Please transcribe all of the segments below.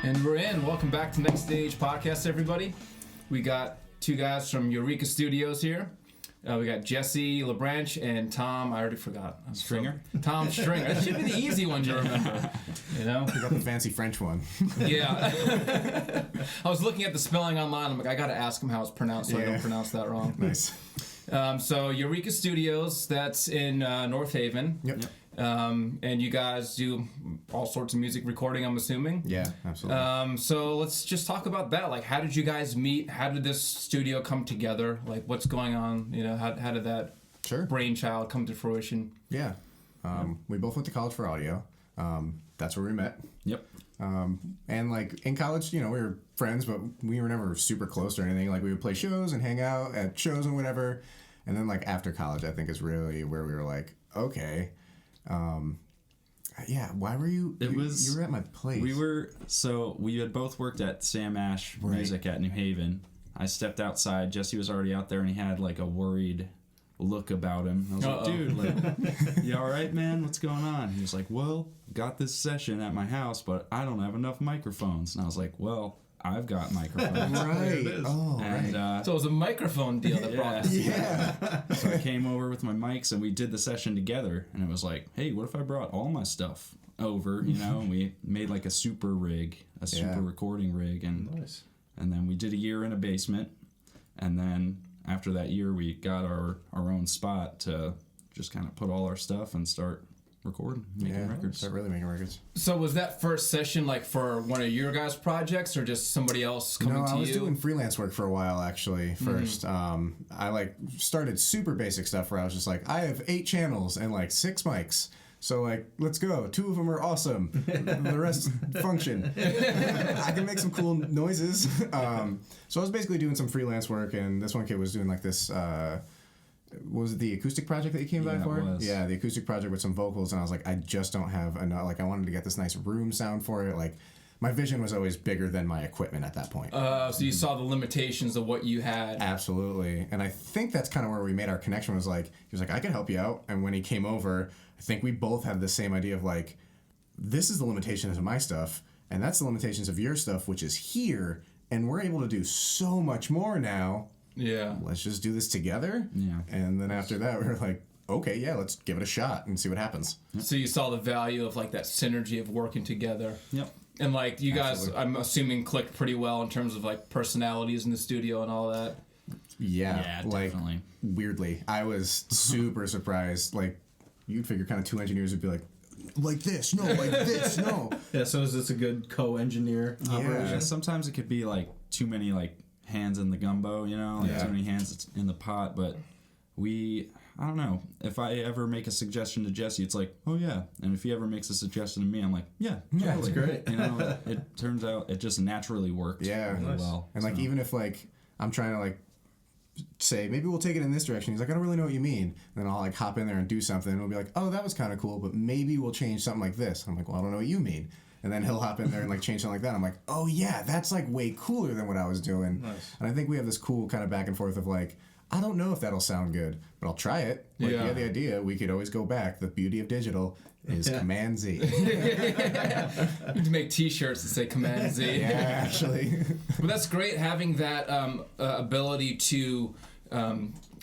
And we're in. Welcome back to Next Stage Podcast, everybody. We got two guys from EuRECa Studios here. We got Jesse LeBranch and Tom, I already forgot. Stringer? Tom Stringer. That should be the easy one to remember. You know? We got the fancy French one. Yeah. I was looking at the spelling online. I'm like, I got to ask him how it's pronounced so I don't pronounce that wrong. Nice. So EuRECa Studios, that's in North Haven. Yep. And you guys do all sorts of music recording, I'm assuming. Yeah, absolutely. So let's just talk about that. Like, how did you guys meet? How did this studio come together? Like, what's going on? You know, how did that brainchild come to fruition? Yeah. We both went to college for audio. That's where we met. Yep. And like in college, you know, we were friends, but we were never super close or anything. Like we would play shows and hang out at shows and whatever. And then like after college, I think is really where we were like, okay. Yeah, why were you? You were at my place. We had both worked at Sam Ash Music at New Haven. I stepped outside. Jesse was already out there, and he had like a worried look about him. I was like, dude, like, you all right, man? What's going on? He was like, well, got this session at my house, but I don't have enough microphones. And I was like, well, I've got microphones. Right. Oh, and, so it was a microphone deal that brought this. Yeah. So I came over with my mics and we did the session together. And it was like, hey, what if I brought all my stuff over? You know, and we made like a super rig, a super recording rig, and then we did a year in a basement. And then after that year, we got our own spot to just kind of put all our stuff and start recording, making records. Start really making records. So was that first session like for one of your guys' projects or just somebody else coming to you? No, I was doing freelance work for a while actually first. I like started super basic stuff where I was just like, I have 8 channels and like 6 mics. So like, let's go. 2 of them are awesome. The rest function. I can make some cool noises. So I was basically doing some freelance work, and this one kid was doing like this, was it the acoustic project that you came by for? It was. Yeah, the acoustic project with some vocals, and I was like, I just don't have enough. Like, I wanted to get this nice room sound for it. Like, my vision was always bigger than my equipment at that point. So you saw the limitations of what you had. Absolutely. And I think that's kind of where we made our connection, was like, he was like, I can help you out. And when he came over, I think we both had the same idea of like, this is the limitations of my stuff, and that's the limitations of your stuff, which is here, and we're able to do so much more now. Yeah. Let's just do this together. Yeah. And then after that, we were like, okay, yeah, let's give it a shot and see what happens. So you saw the value of like that synergy of working together. Yep. And like you guys, I'm assuming, clicked pretty well in terms of like personalities in the studio and all that. Yeah, like, definitely. Weirdly, I was super surprised. Like, you'd figure kind of 2 engineers would be like this, no, like this, no. Yeah, so is this a good co-engineer operation? Yeah, sometimes it could be like too many like hands in the gumbo, you know, like too many hands in the pot, but I don't know. If I ever make a suggestion to Jesse, it's like, oh yeah. And if he ever makes a suggestion to me, I'm like, yeah, totally. That's great. You know, it turns out it just naturally worked really well. And like, even if like, I'm trying to like say, maybe we'll take it in this direction. He's like, I don't really know what you mean. And then I'll like hop in there and do something, and we'll be like, oh, that was kind of cool, but maybe we'll change something like this. I'm like, well, I don't know what you mean. And then he'll hop in there and like change something like that. I'm like, oh yeah, that's like way cooler than what I was doing. Nice. And I think we have this cool kind of back and forth of like, I don't know if that'll sound good, but I'll try it. Like, yeah, the idea, we could always go back. The beauty of digital is Command Z. You need to make T-shirts that say Command Z. Yeah, actually. But that's great having that ability to, I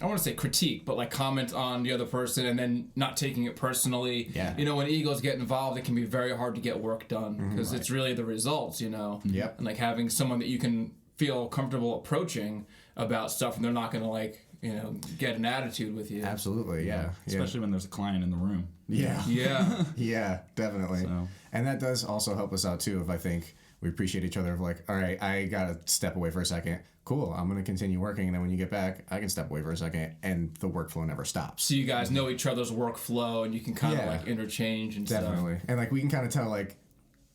want to say critique, but like comment on the other person and then not taking it personally. Yeah. You know, when egos get involved, it can be very hard to get work done because it's really the results, you know. Yep. And like having someone that you can feel comfortable approaching about stuff, and they're not going to like, you know, get an attitude with you. Absolutely, yeah. Especially when there's a client in the room. Yeah. Yeah. Yeah, definitely. So. And that does also help us out too, if I think we appreciate each other of like, all right, I gotta step away for a second. Cool, I'm gonna continue working, and then when you get back, I can step away for a second, and the workflow never stops. So you guys know each other's workflow, and you can kind of like interchange and definitely. stuff. And like we can kind of tell like,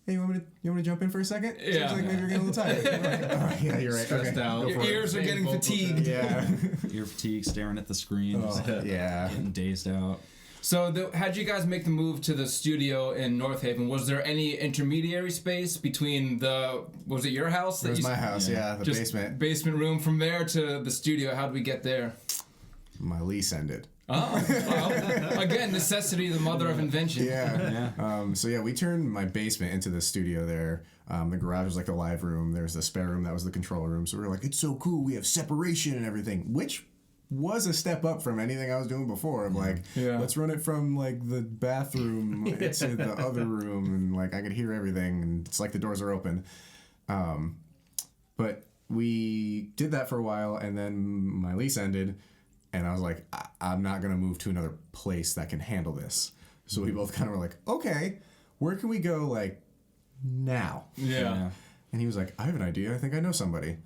hey, you want me to jump in for a second? Yeah. Seems like maybe you're getting a little tired. Like, oh, yeah, you're right. Stressed out. Your ears are getting fatigued. Yeah. Ear fatigue, staring at the screen. Yeah. Getting dazed out. So how'd you guys make the move to the studio in North Haven? Was there any intermediary space between was it your house? It was my house, yeah, the basement room from there to the studio. How'd we get there? My lease ended. Oh, well, again, necessity, the mother of invention. Yeah. So yeah, we turned my basement into the studio there. The garage was like the live room. There's the spare room that was the control room. So we were like, it's so cool. We have separation and everything, which was a step up from anything I was doing before. Of like, let's run it from like the bathroom to the other room, and like I could hear everything, and it's like the doors are open. But we did that for a while, and then my lease ended. And I was like, I'm not going to move to another place that can handle this. So we both kind of were like, okay, where can we go, like, now? Yeah. And he was like, I have an idea. I think I know somebody.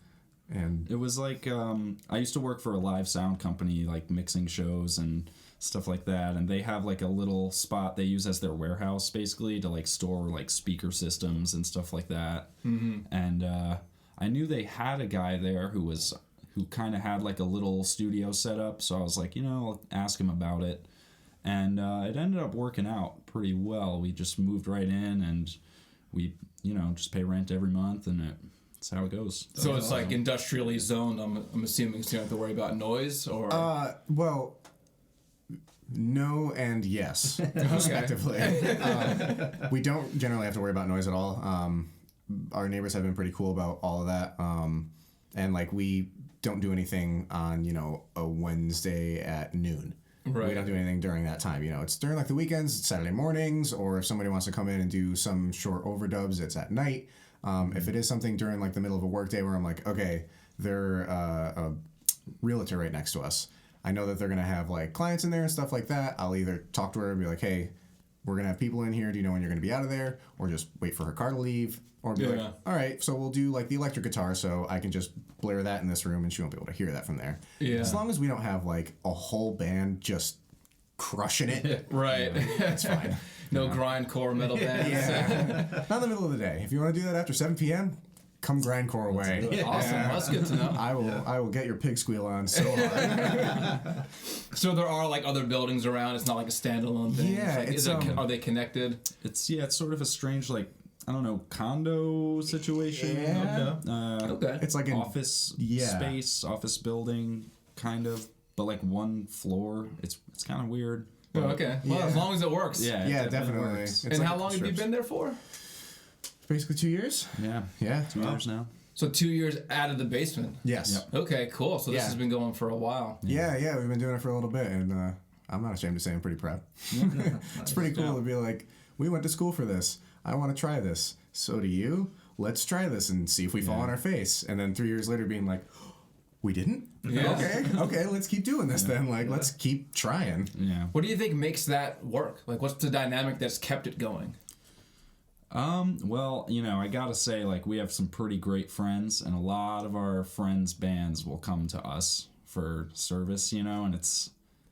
And it was like, I used to work for a live sound company, like mixing shows and stuff like that. And they have like a little spot they use as their warehouse, basically, to like store like speaker systems and stuff like that. Mm-hmm. And I knew they had a guy there who kind of had like a little studio set up. So I was like, I'll ask him about it. And it ended up working out pretty well. We just moved right in, and we, just pay rent every month, and that's how it goes. So it's like industrially zoned, I'm assuming, so you don't have to worry about noise, or? Well, no and yes, respectively. We don't generally have to worry about noise at all. Our neighbors have been pretty cool about all of that. And like we don't do anything on, a Wednesday at noon. Right. We don't do anything during that time. It's during like the weekends, it's Saturday mornings, or if somebody wants to come in and do some short overdubs, it's at night. If it is something during like the middle of a workday where I'm like, okay, they're a realtor right next to us. I know that they're going to have like clients in there and stuff like that. I'll either talk to her and be like, hey, we're going to have people in here. Do you know when you're going to be out of there? Or just wait for her car to leave. Or be like, all right, so we'll do like the electric guitar, so I can just blare that in this room and she won't be able to hear that from there. Yeah. As long as we don't have like a whole band just crushing it. Right. That's fine. No grindcore metal bands. Yeah. Not in the middle of the day. If you want to do that after 7 p.m., come grindcore away. Awesome. That's good to know. I will get your pig squeal on so hard. So there are like other buildings around. It's not like a standalone thing. Yeah. Like, are they connected? It's sort of a strange like, I don't know, condo situation. Yeah. Okay. It's like an office space, office building, kind of, but like one floor. It's kind of weird. Oh, okay. Well, as long as it works. Yeah. Yeah, definitely. And like how long have you been there for? Basically 2 years. Yeah. Yeah. 2 years now. So 2 years out of the basement. Yes. Yep. Okay, cool. So this has been going for a while. Yeah, we've been doing it for a little bit, and I'm not ashamed to say I'm pretty proud. It's pretty cool to be like, we went to school for this. I want to try this. So do you. Let's try this and see if we fall on our face. And then 3 years later being like, we didn't? Yeah. Okay, let's keep doing this then. Like, let's keep trying. Yeah. What do you think makes that work? Like, what's the dynamic that's kept it going? Well, I gotta say, like, we have some pretty great friends, and a lot of our friends' bands will come to us for service, and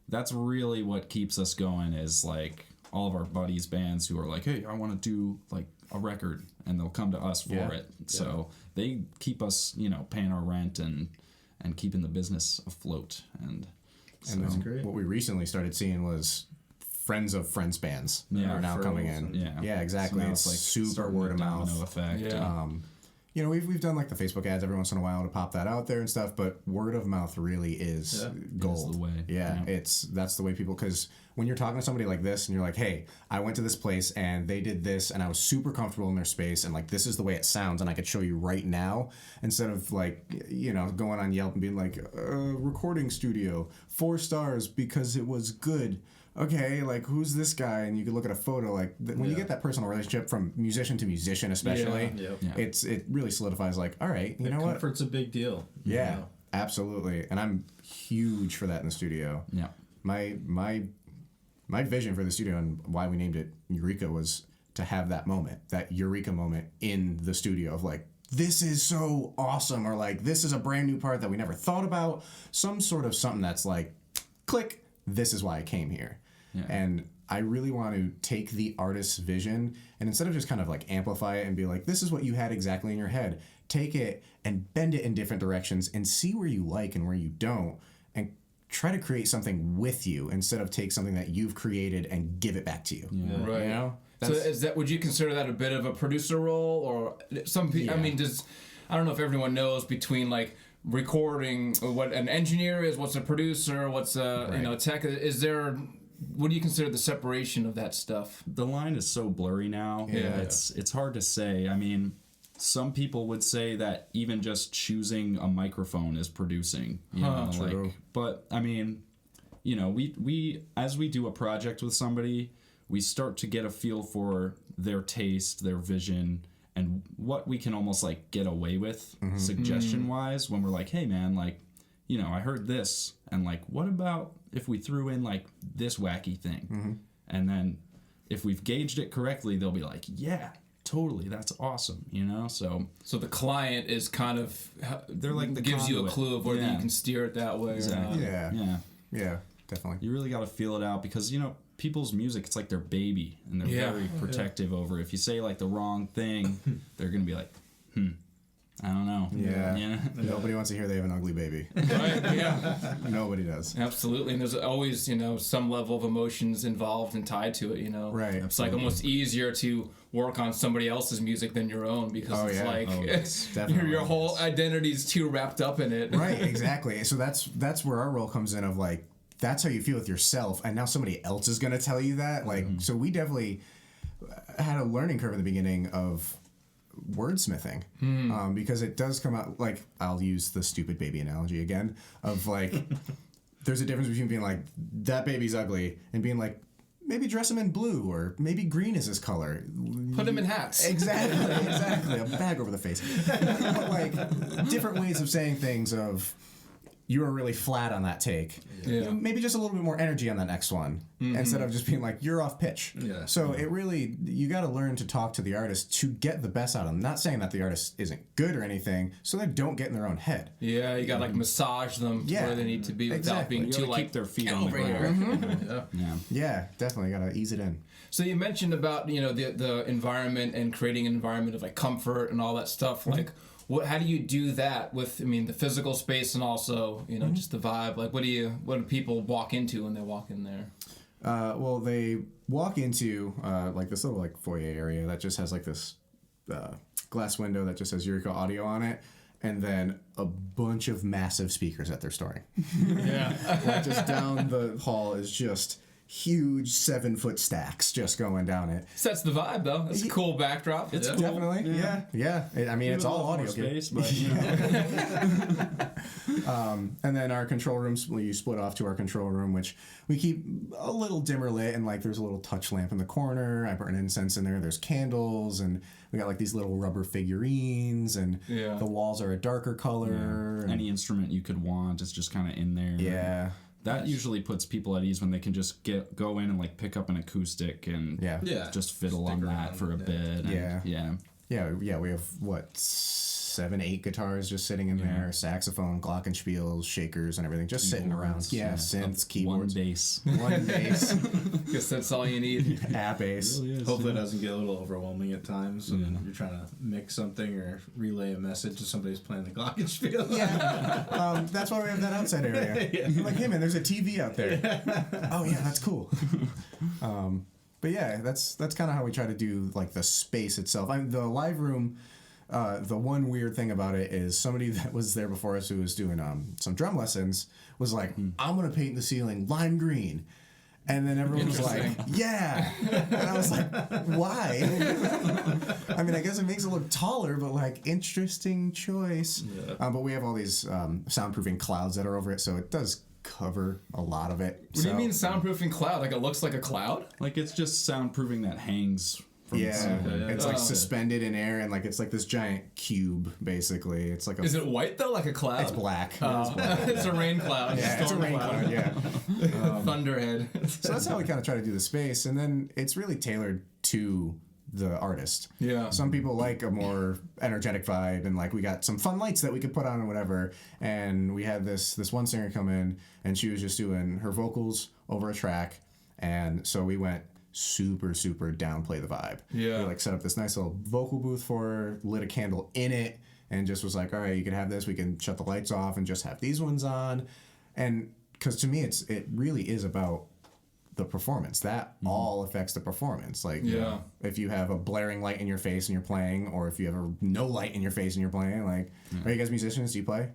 that's really what keeps us going, is like all of our buddies' bands who are like, hey, I want to do like a record, and they'll come to us for it. So they keep us, paying our rent and keeping the business afloat. And that's great. What we recently started seeing was friends of friends bands are now coming in. Yeah, exactly. So it's like super word of mouth effect. Yeah. We've done like the Facebook ads every once in a while to pop that out there and stuff, but word of mouth really is gold. Is the way. Yeah, that's the way people, because when you're talking to somebody like this and you're like, hey, I went to this place and they did this and I was super comfortable in their space and like this is the way it sounds and I could show you right now, instead of like going on Yelp and being like recording studio 4 stars because it was good. Okay, like who's this guy? And you can look at a photo. Like when you get that personal relationship from musician to musician, especially, it really solidifies. Like, all right, you know what? Comfort's a big deal. Yeah, absolutely. And I'm huge for that in the studio. Yeah. My vision for the studio and why we named it EuRECa was to have that moment, that EuRECa moment in the studio of like, this is so awesome, or like this is a brand new part that we never thought about. Some sort of something that's like, click. This is why I came here. Yeah. And I really want to take the artist's vision and instead of just kind of like amplify it and be like, this is what you had exactly in your head, take it and bend it in different directions and see where you like and where you don't and try to create something with you instead of take something that you've created and give it back to you. Yeah. Right. You know? So would you consider that a bit of a producer role, or some people, I mean, I don't know if everyone knows between like recording, what an engineer is, what's a producer, what's a tech. Is there? What do you consider the separation of that stuff? The line is so blurry now. Yeah. It's hard to say. I mean, some people would say that even just choosing a microphone is producing. You know, true. But I mean, you know, we as we do a project with somebody, we start to get a feel for their taste, their vision, and what we can almost like get away with suggestion wise when we're like, hey man, like, you know, I heard this, and like, what about if we threw in like this wacky thing? And then if we've gauged it correctly, they'll be like, yeah, totally, that's awesome, you know? So the client is kind of, they're like the gives you a conduit. clue of whether you can steer it that way Exactly. or not. Yeah, definitely. You really got to feel it out because, you know, people's music, it's like their baby, and they're very protective over it. If you say like the wrong thing, they're going to be like, I don't know. Yeah. Nobody wants to hear they have an ugly baby. Right, yeah. Nobody does. Absolutely, and there's always, you know, some level of emotions involved and tied to it, you know. Right, It's like almost easier to work on somebody else's music than your own because it's like your whole identity's too wrapped up in it. Right, exactly. So that's where our role comes in of like, that's how you feel with yourself, and now somebody else is going to tell you that. Like, so we definitely had a learning curve in the beginning of wordsmithing, because it does come out, like, I'll use the stupid baby analogy again, of like, there's a difference between being like, that baby's ugly, and being like, maybe dress him in blue, or maybe green is his color. Put him in hats. Exactly. A bag over the face. But like, different ways of saying things of, you were really flat on that take. You know, maybe just a little bit more energy on that next one, instead of just being like, you're off pitch. Yeah. So it really, you got to learn to talk to the artist to get the best out of them. Not saying that the artist isn't good or anything, so they don't get in their own head. Yeah, you got to like massage them to where they need to be without being You too gotta like keep their feet "Get on the over ground. here." Yeah, definitely got to ease it in. So you mentioned about, you know, the environment and creating an environment of like comfort and all that stuff. Like, how do you do that with, I mean, the physical space and also, you know, just the vibe? Like, what do people walk into when they walk in there? Well, they walk into like this little like foyer area that just has like this glass window that just has EuRECa audio on it, and then a bunch of massive speakers that they're storing. Like just down the hall is just huge 7-foot stacks just going down it. Sets the vibe though. It's a cool backdrop. It's cool. Definitely, yeah. I mean, it's all audio space, but you know. and then our control rooms, we split off to our control room, which we keep a little dimmer lit, and like there's a little touch lamp in the corner. I burn incense in there. There's candles, and we got like these little rubber figurines, and the walls are a darker color. Any instrument you could want is just kind of in there. Yeah. That usually puts people at ease when they can just go in and like pick up an acoustic and just fiddle on that for a bit. Yeah, we have what, 7, 8 guitars just sitting in there, saxophone, glockenspiels, shakers, and everything just sitting around. Synths, keyboards. One bass. Guess that's all you need. Bass. Really is, Hopefully it doesn't get a little overwhelming at times when you're trying to mix something or relay a message to somebody who's playing the glockenspiel. That's why we have that outside area. I'm like, hey man, there's a TV out there. Oh yeah, that's cool. But yeah, that's kind of how we try to do like the space itself. The live room. The one weird thing about it is somebody that was there before us who was doing some drum lessons was like, I'm gonna paint the ceiling lime green. And then everyone was like, yeah. And I was like, why? I mean, I guess it makes it look taller, but like, interesting choice. But we have all these soundproofing clouds that are over it, so it does cover a lot of it. What do you mean soundproofing cloud? Like it looks like a cloud? Like it's just soundproofing that hangs from the ceiling. It's like suspended in air, and like it's like this giant cube, basically. It's like Is it white though, like a cloud? It's black. It's a rain cloud. Yeah, it's a rain cloud. Yeah. Thunderhead. So that's how we kind of try to do the space, and then it's really tailored to the artist. Yeah. Some people like a more energetic vibe, and like we got some fun lights that we could put on or whatever. And we had this one singer come in, and she was just doing her vocals over a track, and so we went super downplay the vibe. Yeah. We like set up this nice little vocal booth for her, lit a candle in it, and just was like, all right, you can have this. We can shut the lights off and just have these ones on, and because to me it really is about the performance. That all affects the performance. Like, if you have a blaring light in your face and you're playing, or if you have no light in your face and you're playing, like, are you guys musicians? Do you play?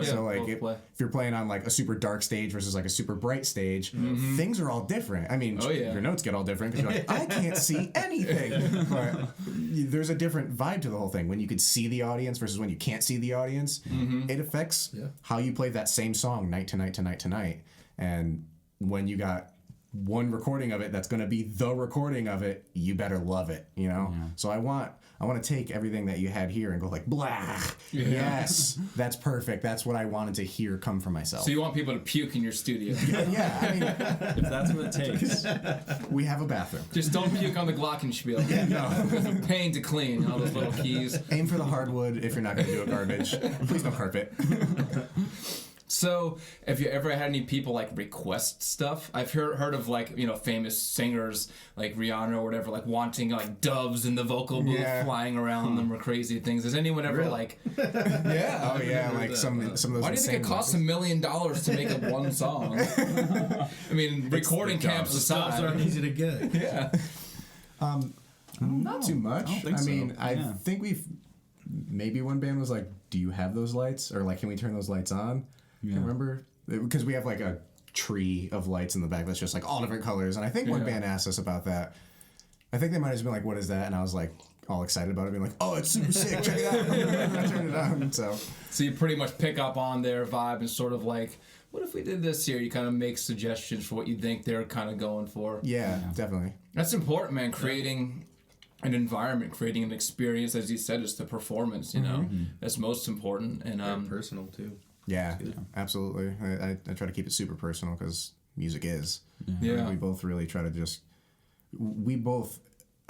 So like, if you're playing on like a super dark stage versus like a super bright stage, things are all different. I mean, your notes get all different because you're like, I can't see anything. But there's a different vibe to the whole thing. When you could see the audience versus when you can't see the audience, it affects how you play that same song night to night to night to night. And when you got one recording of it that's going to be the recording of it, you better love it, you know? So I want to take everything that you had here and go like, blah, yes, that's perfect. That's what I wanted to hear come from myself. So you want people to puke in your studio? I mean, if that's what it takes. We have a bathroom. Just don't puke on the glockenspiel. It's a pain to clean, all those little keys. Aim for the hardwood if you're not going to do a garbage. Please no carpet. So, have you ever had any people like request stuff? I've heard of like, you know, famous singers like Rihanna or whatever, like wanting like doves in the vocal booth flying around them or crazy things. Has anyone ever like? Like some of those. Why do you think it costs $1 million to make up one song? I mean, recording camps aside, doves aren't easy to get. Not too much. I so. think we've maybe one band was like, "Do you have those lights?" Or like, "Can we turn those lights on?" I remember because we have like a tree of lights in the back that's just like all different colors, and I think one band asked us about that. I think they might have been like, "What is that?" And I was like, all excited about it, being like, "Oh, it's super sick! Check it out!" Turn it on. So you pretty much pick up on their vibe and sort of like, what if we did this here? You kind of make suggestions for what you think they're kind of going for. Yeah, definitely. That's important, man. Creating an environment, creating an experience, as you said, is the performance. You know, that's most important, and personal too. Yeah, absolutely. I try to keep it super personal because music is. Yeah. We both really try to we both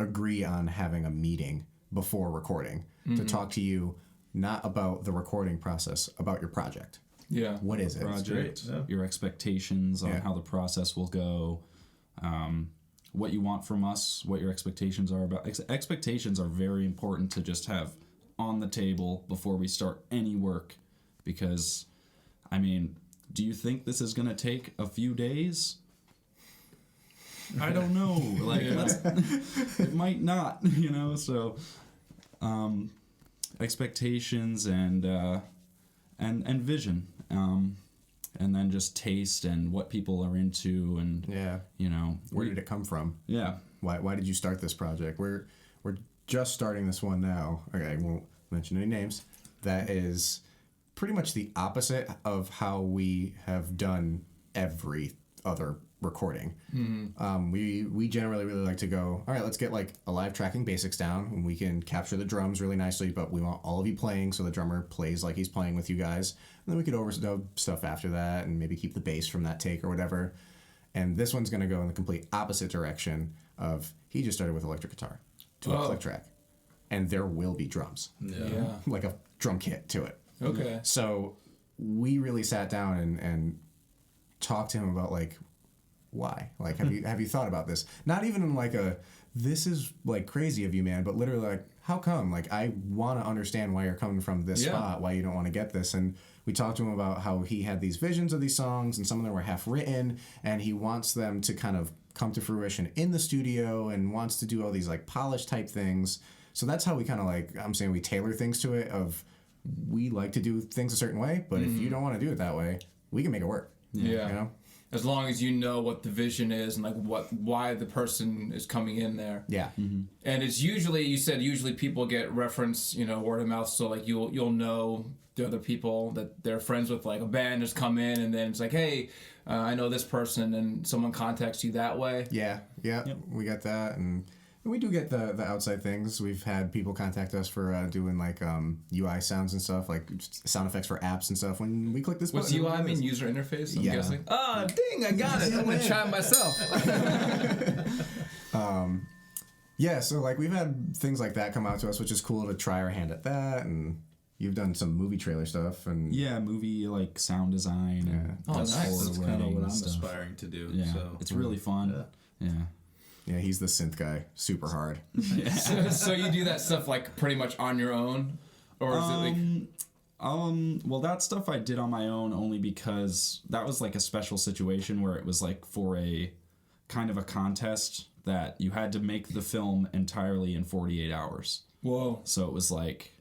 agree on having a meeting before recording to talk to you, not about the recording process, about your project. Yeah. What is it? Project, your expectations on how the process will go, what you want from us, what your expectations are about. Expectations are very important to just have on the table before we start any work. Because, I mean, do you think this is going to take a few days? I don't know. Like, it might not, you know? So, expectations and vision. And then just taste and what people are into and, you know. Where did it come from? Yeah. Why did you start this project? We're just starting this one now. Okay, I won't mention any names. That is pretty much the opposite of how we have done every other recording. We generally really like to go, all right, let's get like a live tracking basics down and we can capture the drums really nicely, but we want all of you playing so the drummer plays like he's playing with you guys. And then we could overdub stuff after that and maybe keep the bass from that take or whatever. And this one's going to go in the complete opposite direction of he just started with electric guitar to a click track. And there will be drums. Like a drum kit to it. Okay. So we really sat down and talked to him about like, why? Like, have you thought about this? Not even in like this is like crazy of you, man, but literally like, how come? Like, I want to understand why you're coming from this spot, why you don't want to get this. And we talked to him about how he had these visions of these songs and some of them were half written and he wants them to kind of come to fruition in the studio and wants to do all these like polished type things. So that's how we kind of like, I'm saying we tailor things to it of we like to do things a certain way, but if you don't want to do it that way, we can make it work. Yeah. You know? As long as you know what the vision is and like why the person is coming in there. Yeah. And it's usually people get reference, you know, word of mouth. So like you'll know the other people that they're friends with, like a band has come in and then it's like, hey, I know this person, and someone contacts you that way. Yeah. Yep. We got that, and we do get the outside things. We've had people contact us for doing like UI sounds and stuff, like sound effects for apps and stuff. When we click this What's button, UI mean? User interface, I'm guessing. Ding, I got it. I'm going to try it myself. So like we've had things like that come out to us, which is cool to try our hand at that. And you've done some movie trailer stuff. And movie like sound design. And nice. That's kind of what I'm aspiring to do. Yeah, so. it's really fun. Yeah, he's the synth guy, super hard. So you do that stuff like pretty much on your own, or is it like? Well, that stuff I did on my own only because that was like a special situation where it was like for a kind of a contest that you had to make the film entirely in 48 hours. Whoa. So it was like,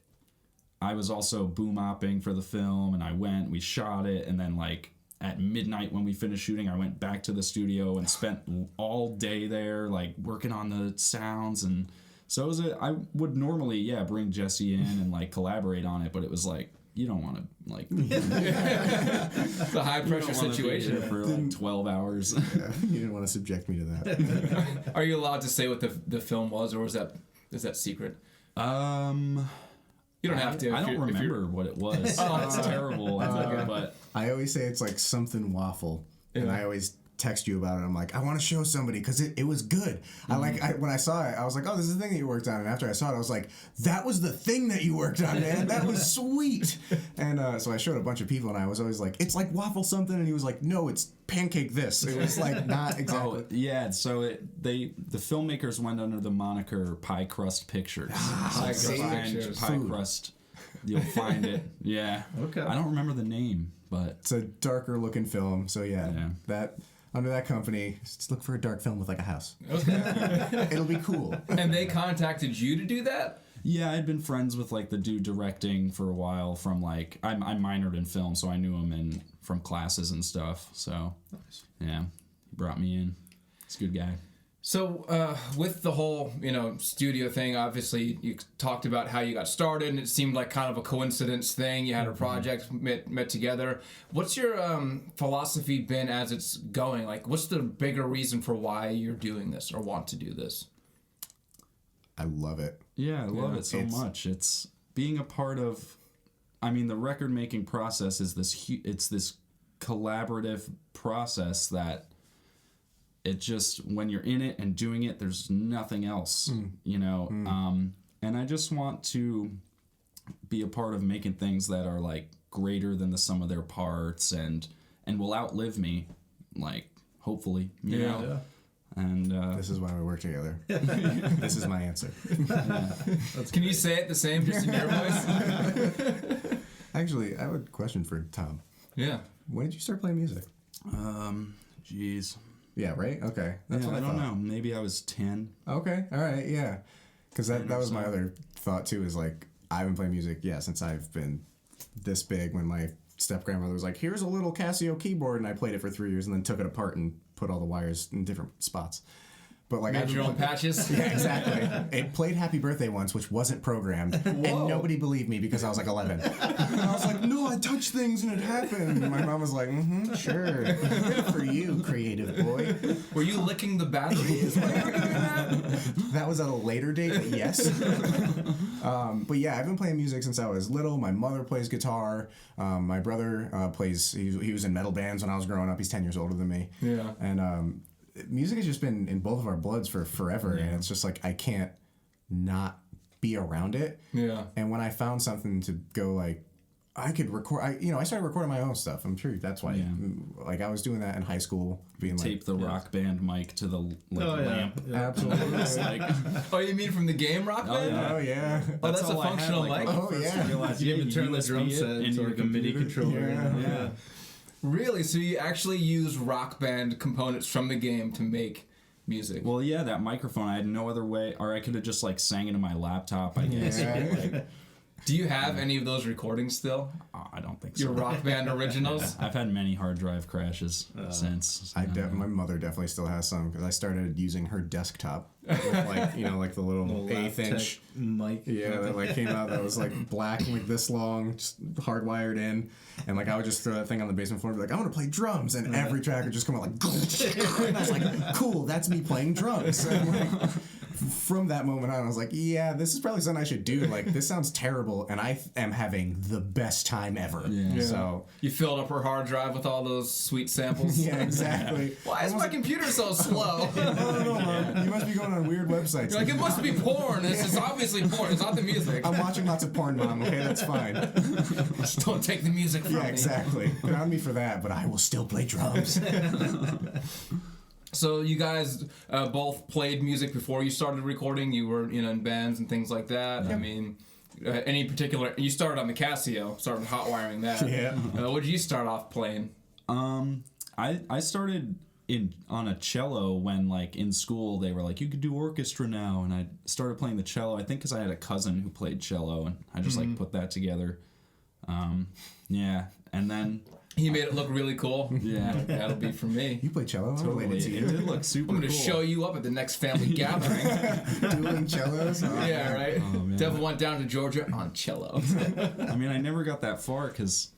I was also boom-opping for the film, and we shot it, and then like at midnight when we finished shooting, I went back to the studio and spent all day there, like working on the sounds. And so I would normally, bring Jesse in and like collaborate on it, but it was like, you don't want to like the high pressure situation for like 12 hours. Yeah, you didn't want to subject me to that. Are you allowed to say what the film was, or is that secret? You don't have to. I don't remember what it was. That's terrible. But I always say it's like something waffle, and I always text you about it. I'm like, I want to show somebody because it was good. When I saw it, I was like, oh, this is the thing that you worked on. And after I saw it, I was like, that was the thing that you worked on, man. That was sweet. And so I showed a bunch of people, and I was always like, it's like waffle something, and he was like, no, it's pancake this. It was like not exactly. Oh yeah, so the filmmakers went under the moniker Pie Crust Pictures. Pie Crust. You'll find it. Yeah. Okay. I don't remember the name, but it's a darker looking film. So yeah. That. Under that company, just look for a dark film with like a house. Okay. It'll be cool. And they contacted you to do that? Yeah, I'd been friends with like the dude directing for a while from like I minored in film, so I knew him from classes and stuff. So yeah, he brought me in. He's a good guy. So with the whole, studio thing, obviously you talked about how you got started, and it seemed like kind of a coincidence thing. You had a project met together. What's your philosophy been as it's going? Like, what's the bigger reason for why you're doing this or want to do this? I love it. Yeah, I love it so much. It's being a part of. I mean, the record making process is this collaborative process that. It just, when you're in it and doing it, there's nothing else, and I just want to be a part of making things that are like greater than the sum of their parts and will outlive me, like hopefully, you know. Yeah. And this is why we work together. This is my answer. Can you say it the same, just in your voice? Actually, I have a question for Tom. Yeah. When did you start playing music? Jeez. Yeah, right? Okay. That's what I don't know. Maybe I was 10. Okay. All right. Yeah. Because that was my other thought, too, is like, I've been playing music, since I've been this big. When my step-grandmother was like, here's a little Casio keyboard, and I played it for 3 years and then took it apart and put all the wires in different spots. But like, made your own patches? Yeah, exactly. It played Happy Birthday once, which wasn't programmed, and nobody believed me because I was like 11. And I was like, no, I touched things and it happened. And my mom was like, sure. Good for you, creative boy. Were you licking the batteries? That was at a later date, but yes. But yeah, I've been playing music since I was little. My mother plays guitar. My brother plays, he was in metal bands when I was growing up. He's 10 years older than me. Yeah. And music has just been in both of our bloods for forever, and it's just like I can't not be around it. Yeah. And when I found something to go like, I could record. I started recording my own stuff. I'm sure that's why. Yeah. Like I was doing that in high school, being tape the Rock Band mic to the lamp. Yeah. Absolutely. Oh, you mean from the game Rock Band? Oh yeah. Oh, that's a functional mic. Oh yeah. You even turn the drum set into like a MIDI controller. Yeah. Really? So you actually use Rock Band components from the game to make music? Well, yeah, that microphone, I had no other way, or I could have just like sang into my laptop, I guess. Yeah. Do you have any of those recordings still? I don't think so. Your Rock Band originals? I've had many hard drive crashes since. My mother definitely still has some because I started using her desktop with like the little 1/8 inch mic. Yeah, that like came out that was like black, like this long, just hardwired in, and like I would just throw that thing on the basement floor and be like, I want to play drums, and every track would just come out like, and I was like, cool, that's me playing drums. And like, from that moment on, I was like, yeah, this is probably something I should do. Like, this sounds terrible, and I am having the best time ever. Yeah. So you filled up her hard drive with all those sweet samples? Yeah, exactly. Why is my computer so slow? No, Mom. You must be going on weird websites. You're like, it must be porn. This is obviously porn. It's not the music. I'm watching lots of porn, Mom. Okay, that's fine. Just don't take the music from me. Yeah, exactly. Ground me for that, but I will still play drums. So you guys both played music before you started recording? You were in bands and things like that? Yeah. I mean, any particular... You started on the Casio, started hot wiring that. Yeah. What did you start off playing? I started on a cello when like in school they were like you could do orchestra now, and I started playing the cello. I think because I had a cousin who played cello, and I just like put that together. Yeah, and then he made it look really cool. Yeah, that'll be for me. You play cello? Totally, it did look super. I'm gonna show you up at the next family gathering. Doing cellos? Oh, yeah, right. Oh, man. Devil went down to Georgia on cello. I mean, I never got that far because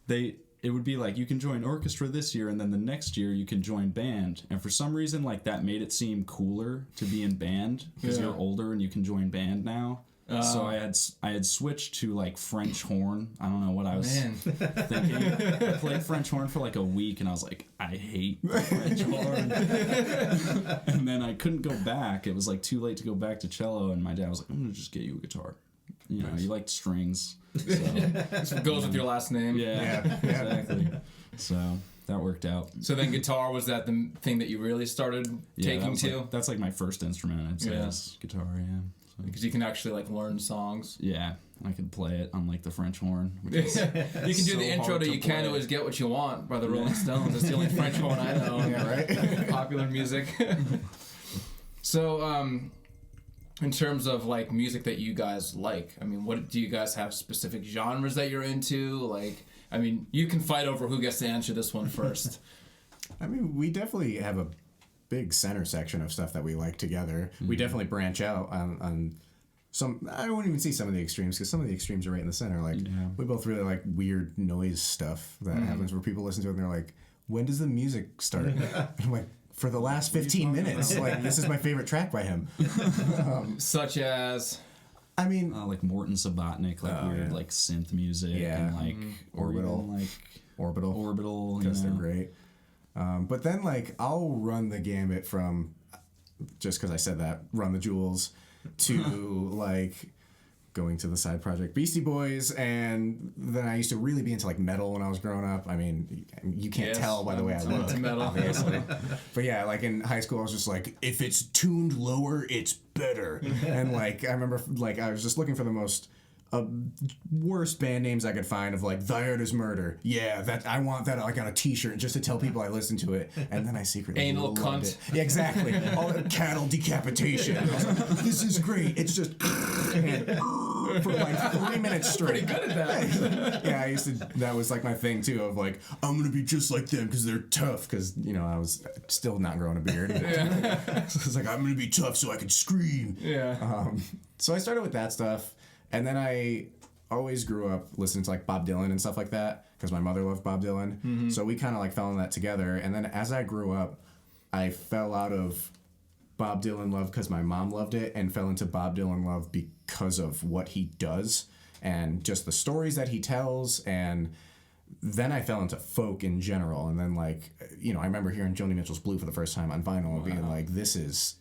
it would be like you can join orchestra this year, and then the next year you can join band. And for some reason, like that made it seem cooler to be in band because you're older and you can join band now. So I had switched to like French horn. I don't know what I was thinking. I played French horn for like a week, and I was like, I hate French horn. And then I couldn't go back. It was like too late to go back to cello, and my dad was like, I'm gonna just get you a guitar. You know, you liked strings. So. It goes with your last name. Yeah, exactly. So that worked out. So then guitar, was that the thing that you really started taking to? Like, that's like my first instrument, I'd say, is guitar, yeah. So. Because you can actually like learn songs. Yeah, I could play it unlike the French horn. Which is you can do so the intro to You Can't Always Get What You Want by the Rolling Stones. That's the only French horn I know. Yeah, right? Popular music. So, in terms of like music that you guys like, I mean, what do you guys have specific genres that you're into? Like, I mean, you can fight over who gets to answer this one first. I mean, we definitely have a big center section of stuff that we like together. We definitely branch out on some. I wouldn't even see some of the extremes because some of the extremes are right in the center. Like we both really like weird noise stuff that happens where people listen to it and they're like, "When does the music start?" And I'm like, "For the last 15 minutes. Like this is my favorite track by him." Such as. I mean, like Morton Subotnick, like weird like synth music, and like Orbital, or even, like Orbital, because they're great. But then, like, I'll run the gambit from, just because I said that, Run the Jewels, to, like, going to the side project Beastie Boys, and then I used to really be into, like, metal when I was growing up. I mean, you can't tell by the way I look, obviously. But yeah, like, in high school, I was just like, if it's tuned lower, it's better. And, like, I remember, like, I was just looking for the most... worst band names I could find of like Thy Art Is Murder. Yeah, that I want that like on a T-shirt just to tell people I listen to it. And then I secretly Anal loved cunt. it. Yeah, exactly. All that cattle decapitation. I was like, this is great. It's just for like 3 minutes straight. Pretty good at that. Yeah, I used to. That was like my thing too. Of like, I'm gonna be just like them because they're tough. Because you know I was still not growing a beard. So it's like I'm gonna be tough so I can scream. Yeah. So I started with that stuff. And then I always grew up listening to like Bob Dylan and stuff like that because my mother loved Bob Dylan. So we kind of like fell in that together. And then as I grew up, I fell out of Bob Dylan love because my mom loved it and fell into Bob Dylan love because of what he does and just the stories that he tells. And then I fell into folk in general. And then like, you know, I remember hearing Joni Mitchell's Blue for the first time on vinyl and being like, this is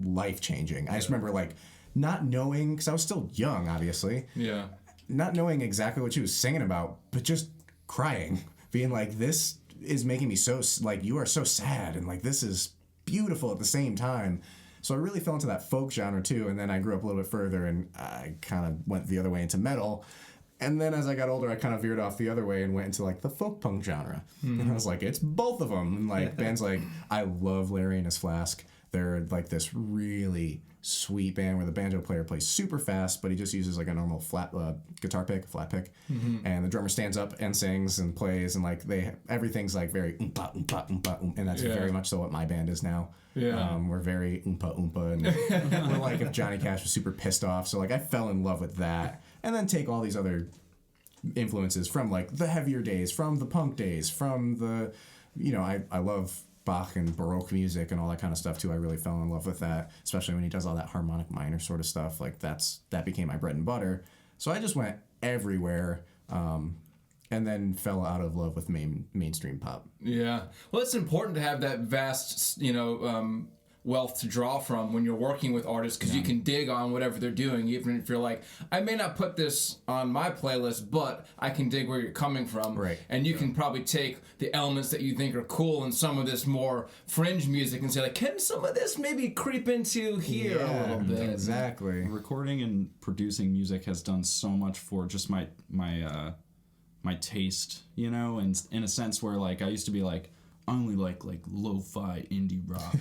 life-changing. I just remember like, not knowing, because I was still young, obviously. Yeah. Not knowing exactly what she was singing about, but just crying. Being like, this is making me so, like, you are so sad, and, like, this is beautiful at the same time. So I really fell into that folk genre, too, and then I grew up a little bit further, and I kind of went the other way into metal. And then as I got older, I kind of veered off the other way and went into, like, the folk punk genre. And I was like, it's both of them. And, like, bands like, I love Larry and His Flask. They're, like, this really... sweet band where the banjo player plays super fast, but he just uses like a normal flat guitar pick, flat pick, and the drummer stands up and sings and plays, and like everything's like very oompa oompa oompa and that's very much so what my band is now. We're very oompa oompa, and we're like if Johnny Cash was super pissed off, so like I fell in love with that, and then take all these other influences from like the heavier days, from the punk days, from the, you know, I love Bach and Baroque music and all that kind of stuff too. I really fell in love with that, especially when he does all that harmonic minor sort of stuff. Like that became my bread and butter. So I just went everywhere, and then fell out of love with mainstream pop. Yeah. Well, it's important to have that vast, you know, wealth to draw from when you're working with artists because you can dig on whatever they're doing, even if you're like, I may not put this on my playlist, but I can dig where you're coming from. Right. And you can probably take the elements that you think are cool and some of this more fringe music and say, like, can some of this maybe creep into here a little bit? Exactly. Recording and producing music has done so much for just my taste, you know, and in a sense where like I used to be like, I only like lo-fi indie rock.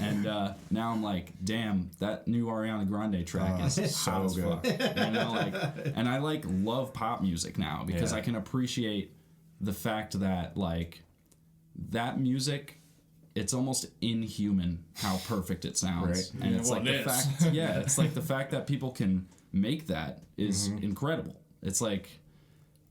And now I'm like, damn, that new Ariana Grande track is so hot as good. fuck. You know, like, and I like love pop music now because I can appreciate the fact that like that music, it's almost inhuman how perfect it sounds. Right. And Yeah, it's well, like it the is. fact, it's like the fact that people can make that is incredible. It's like,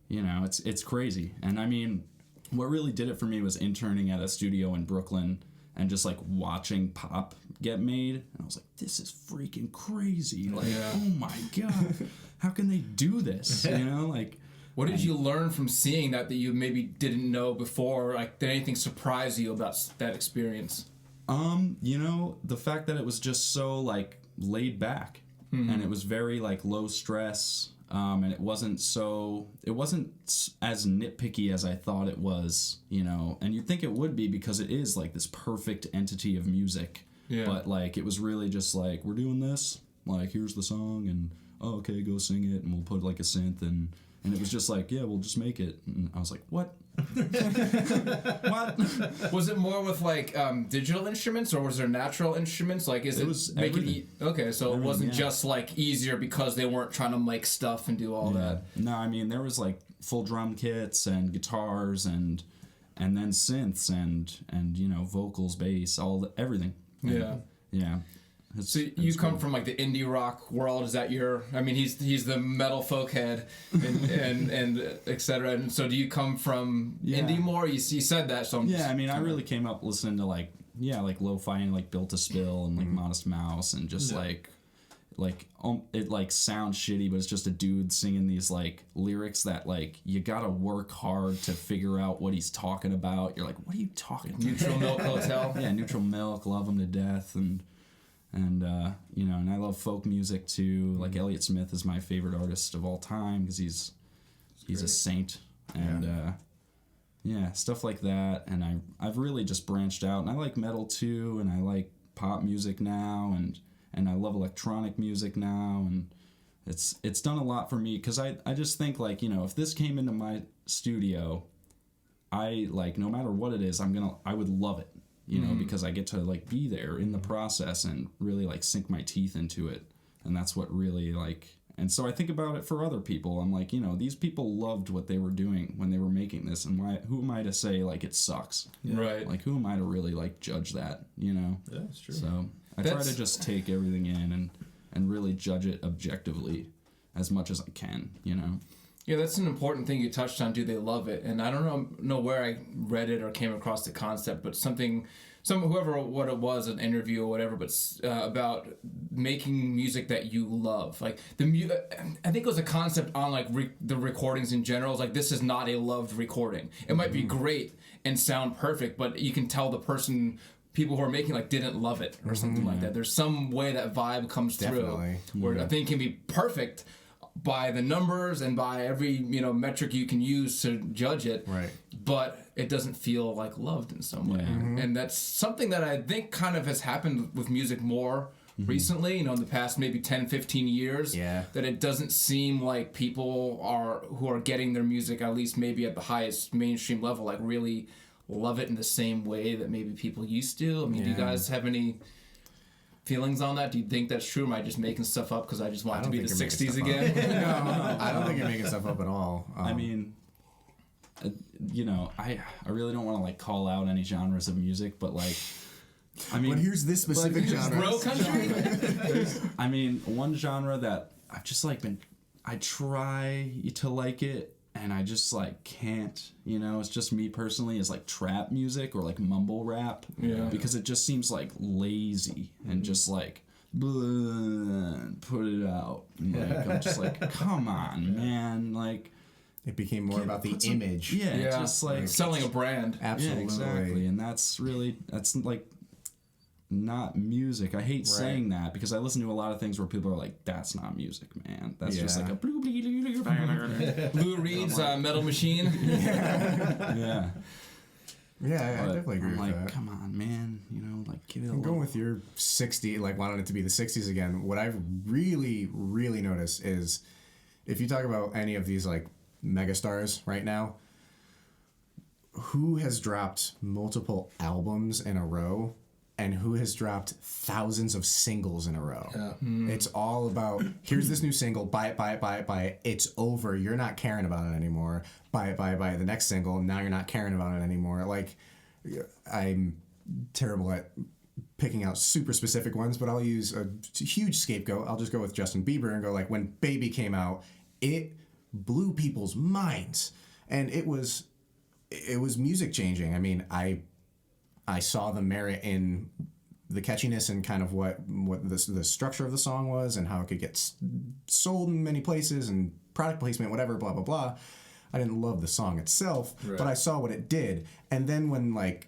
you know, it's crazy. And I mean, what really did it for me was interning at a studio in Brooklyn and just like watching pop get made. And I was like, this is freaking crazy. Like, oh my God, how can they do this? You know, like. What did you learn from seeing that you maybe didn't know before? Like, did anything surprise you about that experience? You know, the fact that it was just so like laid back and it was very like low stress. And it wasn't as nitpicky as I thought it was, you know, and you'd think it would be because it is like this perfect entity of music. Yeah. But like, it was really just like, we're doing this, like, here's the song and, oh, okay, go sing it. And we'll put like a synth and it was just like, yeah, we'll just make it. And I was like, what? What? Was it more with like digital instruments, or was there natural instruments? Like, It was everything. Okay, so it wasn't yeah. just like easier because they weren't trying to make stuff and do all that. No, I mean, there was like full drum kits and guitars and then synths and you know, vocals, bass, everything. And, yeah. So you come from like the indie rock world. Is that your? I mean, he's the metal folk head, and et cetera. And so, do you come from indie more? You said that. So I mean, I really came up listening to like lo-fi and like Built to Spill and like Modest Mouse and just like it like sounds shitty, but it's just a dude singing these like lyrics that like you gotta work hard to figure out what he's talking about. You're like, what are you talking about? Neutral Milk Hotel. Yeah, Neutral Milk, love him to death, and you know, and I love folk music too. Like Elliott Smith is my favorite artist of all time because he's a saint, and stuff like that. And I've really just branched out, and I like metal too, and I like pop music now, and I love electronic music now, and it's done a lot for me because I just think like, you know, if this came into my studio, I like, no matter what it is, I would love it. You know, because I get to like be there in the process and really like sink my teeth into it. And that's what really like, and so I think about it for other people. I'm like, you know, these people loved what they were doing when they were making this, and who am I to say like it sucks? Yeah. Right. Like, who am I to really like judge that, you know? Yeah, that's true. So I try to just take everything in and really judge it objectively as much as I can, you know? Yeah, that's an important thing you touched on. Do they love it? And I don't know where I read it or came across the concept, but whoever what it was, an interview or whatever, but about making music that you love. Like I think it was a concept on like the recordings in general. It's like, this is not a loved recording. It might be great and sound perfect, but you can tell people who are making like didn't love it or something like that. There's some way that vibe comes Definitely. through where a thing can be perfect by the numbers and by every, you know, metric you can use to judge it, Right. but it doesn't feel like loved in some way. And that's something that I think kind of has happened with music more recently, you know, in the past maybe 10, 15 years, that it doesn't seem like people who are getting their music, at least maybe at the highest mainstream level, like really love it in the same way that maybe people used to. I mean, do you guys have any feelings on that? Do you think that's true? Or am I just making stuff up because I just want it to be the 60s again? No, I don't think you're making stuff up at all. I mean, you know, I really don't want to like call out any genres of music, but like, I mean, but here's this specific genre. Bro country? I mean, one genre that I've just like I try to like it and I just like can't, you know, it's just me personally, is like trap music or like mumble rap. Yeah. Because it just seems like lazy and just like, put it out. And, like, I'm just like, come on, man. Like, It became more about the image. yeah, just like selling a brand. Absolutely. Yeah, exactly. And that's like not music. I hate saying that because I listen to a lot of things where people are like, that's not music, man. That's just like a Lou Reed's Metal Machine. yeah. Yeah, I definitely agree I'm with like, that. come on, man. You know, like give it a I'm little. going with your 60, like wanting it to be the 60s again. What I've really, really noticed is if you talk about any of these like megastars right now, who has dropped multiple albums in a row and who has dropped thousands of singles in a row. Yeah. It's all about, here's this new single, buy it, buy it, buy it, buy it. It's over. You're not caring about it anymore. Buy it, buy it, buy it. The next single, now you're not caring about it anymore. Like, I'm terrible at picking out super specific ones, but I'll use a huge scapegoat. I'll just go with Justin Bieber and go like, when Baby came out, it blew people's minds. And it was music changing. I mean, I saw the merit in the catchiness and kind of what the structure of the song was and how it could get sold in many places and product placement, whatever, blah, blah, blah. I didn't love the song itself, right. But I saw what it did. And then when, like,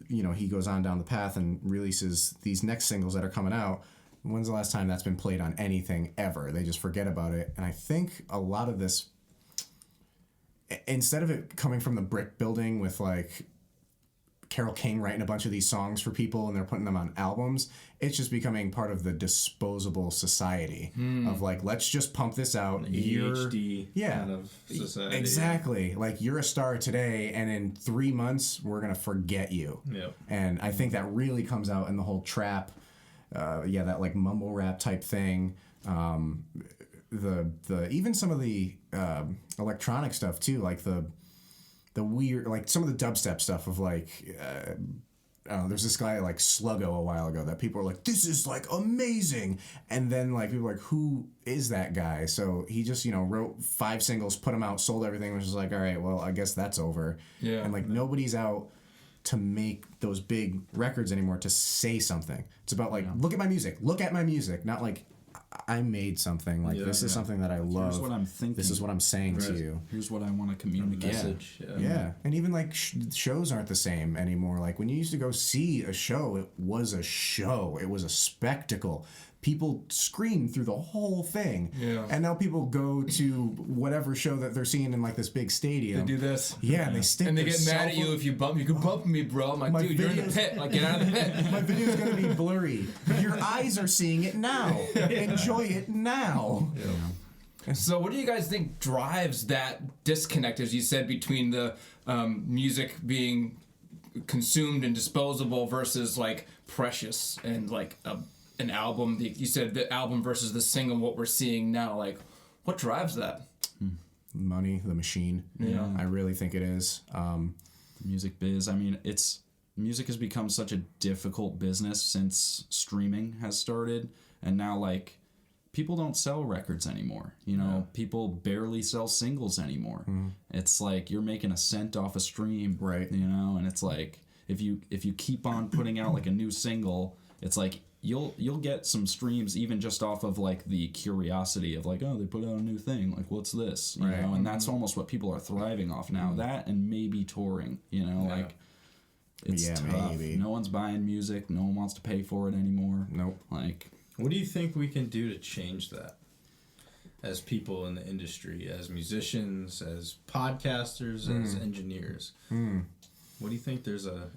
you know, he goes on down the path and releases these next singles that are coming out, when's the last time that's been played on anything ever? They just forget about it. And I think a lot of this, instead of it coming from the brick building with, like, Carole King writing a bunch of these songs for people and they're putting them on albums, it's just becoming part of the disposable society of like, let's just pump this out. ADHD kind of society. Exactly. Like, you're a star today and in 3 months we're going to forget you. Yep. And I think that really comes out in the whole trap, that like mumble rap type thing. The even some of the electronic stuff too, like the weird, like some of the dubstep stuff of like, there's this guy like Sluggo a while ago that people were like, this is like amazing. And then like people were like, who is that guy? So he just, wrote 5 singles, put them out, sold everything, which was like, all right, well, I guess that's over. Yeah. And like nobody's out to make those big records anymore to say something. It's about like, look at my music, not like, I made something like this is something that I love. Here's what I'm thinking. This is what I'm saying to you. Here's what I want to communicate. Message. Yeah. And even like shows aren't the same anymore. Like when you used to go see a show, it was a show. It was a spectacle. People screamed through the whole thing. Yeah. And now people go to whatever show that they're seeing in like this big stadium. They do this. Yeah, and they stick and they their get mad at you if you bump. You can bump me, bro. I'm like, dude, you're in the pit. Like, get out of the pit. My video's gonna be blurry. Your eyes are seeing it now. Enjoy it now. Yeah. So, what do you guys think drives that disconnect, as you said, between the music being consumed and disposable versus like precious and like an album? You said the album versus the single. What we're seeing now, like, what drives that? Money, the machine. Yeah, I really think it is. The music biz. I mean, music has become such a difficult business since streaming has started, and now like people don't sell records anymore. People barely sell singles anymore. It's like you're making a cent off a stream, right? And it's like if you keep on putting out like a new single, it's like you'll get some streams even just off of like the curiosity of like, oh, they put out a new thing, like what's this, you know? And that's almost what people are thriving off now. That and maybe touring, like it's tough. Maybe. No one's buying music, no one wants to pay for it anymore. Nope. Like, what do you think we can do to change that as people in the industry, as musicians, as podcasters, as engineers? What do you think there's a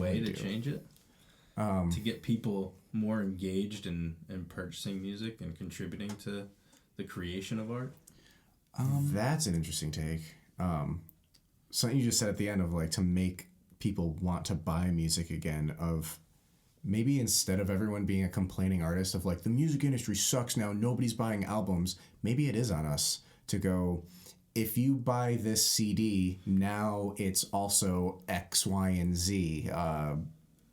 way to change it? To get people more engaged in purchasing music and contributing to the creation of art? That's an interesting take. Something you just said at the end of like to make people want to buy music again, of maybe instead of everyone being a complaining artist of like the music industry sucks now, nobody's buying albums, maybe it is on us to go, if you buy this CD, now it's also X, Y, and Z.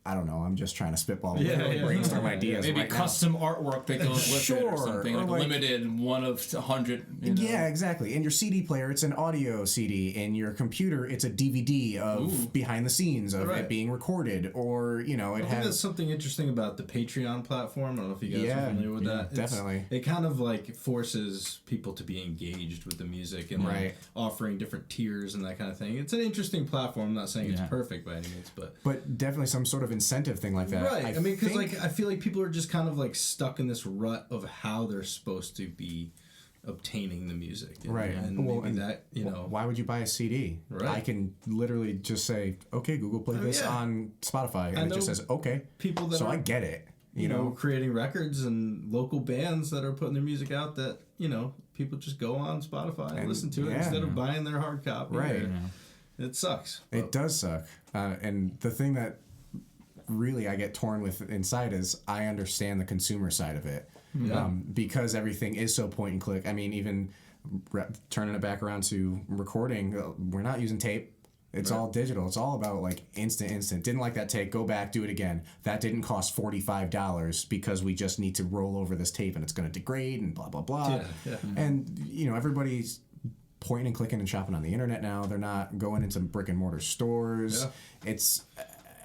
I don't know. I'm just trying to spitball, brainstorm ideas. Maybe right custom artwork that goes with it or something, or like limited, one of 100. Yeah, exactly. In your CD player, it's an audio CD. In your computer, it's a DVD of behind the scenes of it being recorded, or it I think has. that's something interesting about the Patreon platform. I don't know if you guys are familiar with that. Definitely. It kind of like forces people to be engaged with the music and like offering different tiers and that kind of thing. It's an interesting platform. I'm not saying it's perfect by any means, but definitely some sort of incentive thing like that. Right. I mean, because I feel like people are just kind of like stuck in this rut of how they're supposed to be obtaining the music. Right. And why would you buy a CD? Right. I can literally just say, okay, Google, play this on Spotify, and it just says, okay. People that I get it. You know, creating records and local bands that are putting their music out that, people just go on Spotify and listen to it instead of buying their hard copy. Right. It sucks. It does suck. And the thing that really I get torn with inside is I understand the consumer side of it. Yeah. Because everything is so point and click. I mean, even turning it back around to recording, we're not using tape. It's all digital. It's all about like instant. Didn't like that take. Go back, do it again. That didn't cost $45 because we just need to roll over this tape and it's going to degrade and blah, blah, blah. Yeah. And, everybody's pointing and clicking and shopping on the internet now. They're not going into brick and mortar stores. Yeah.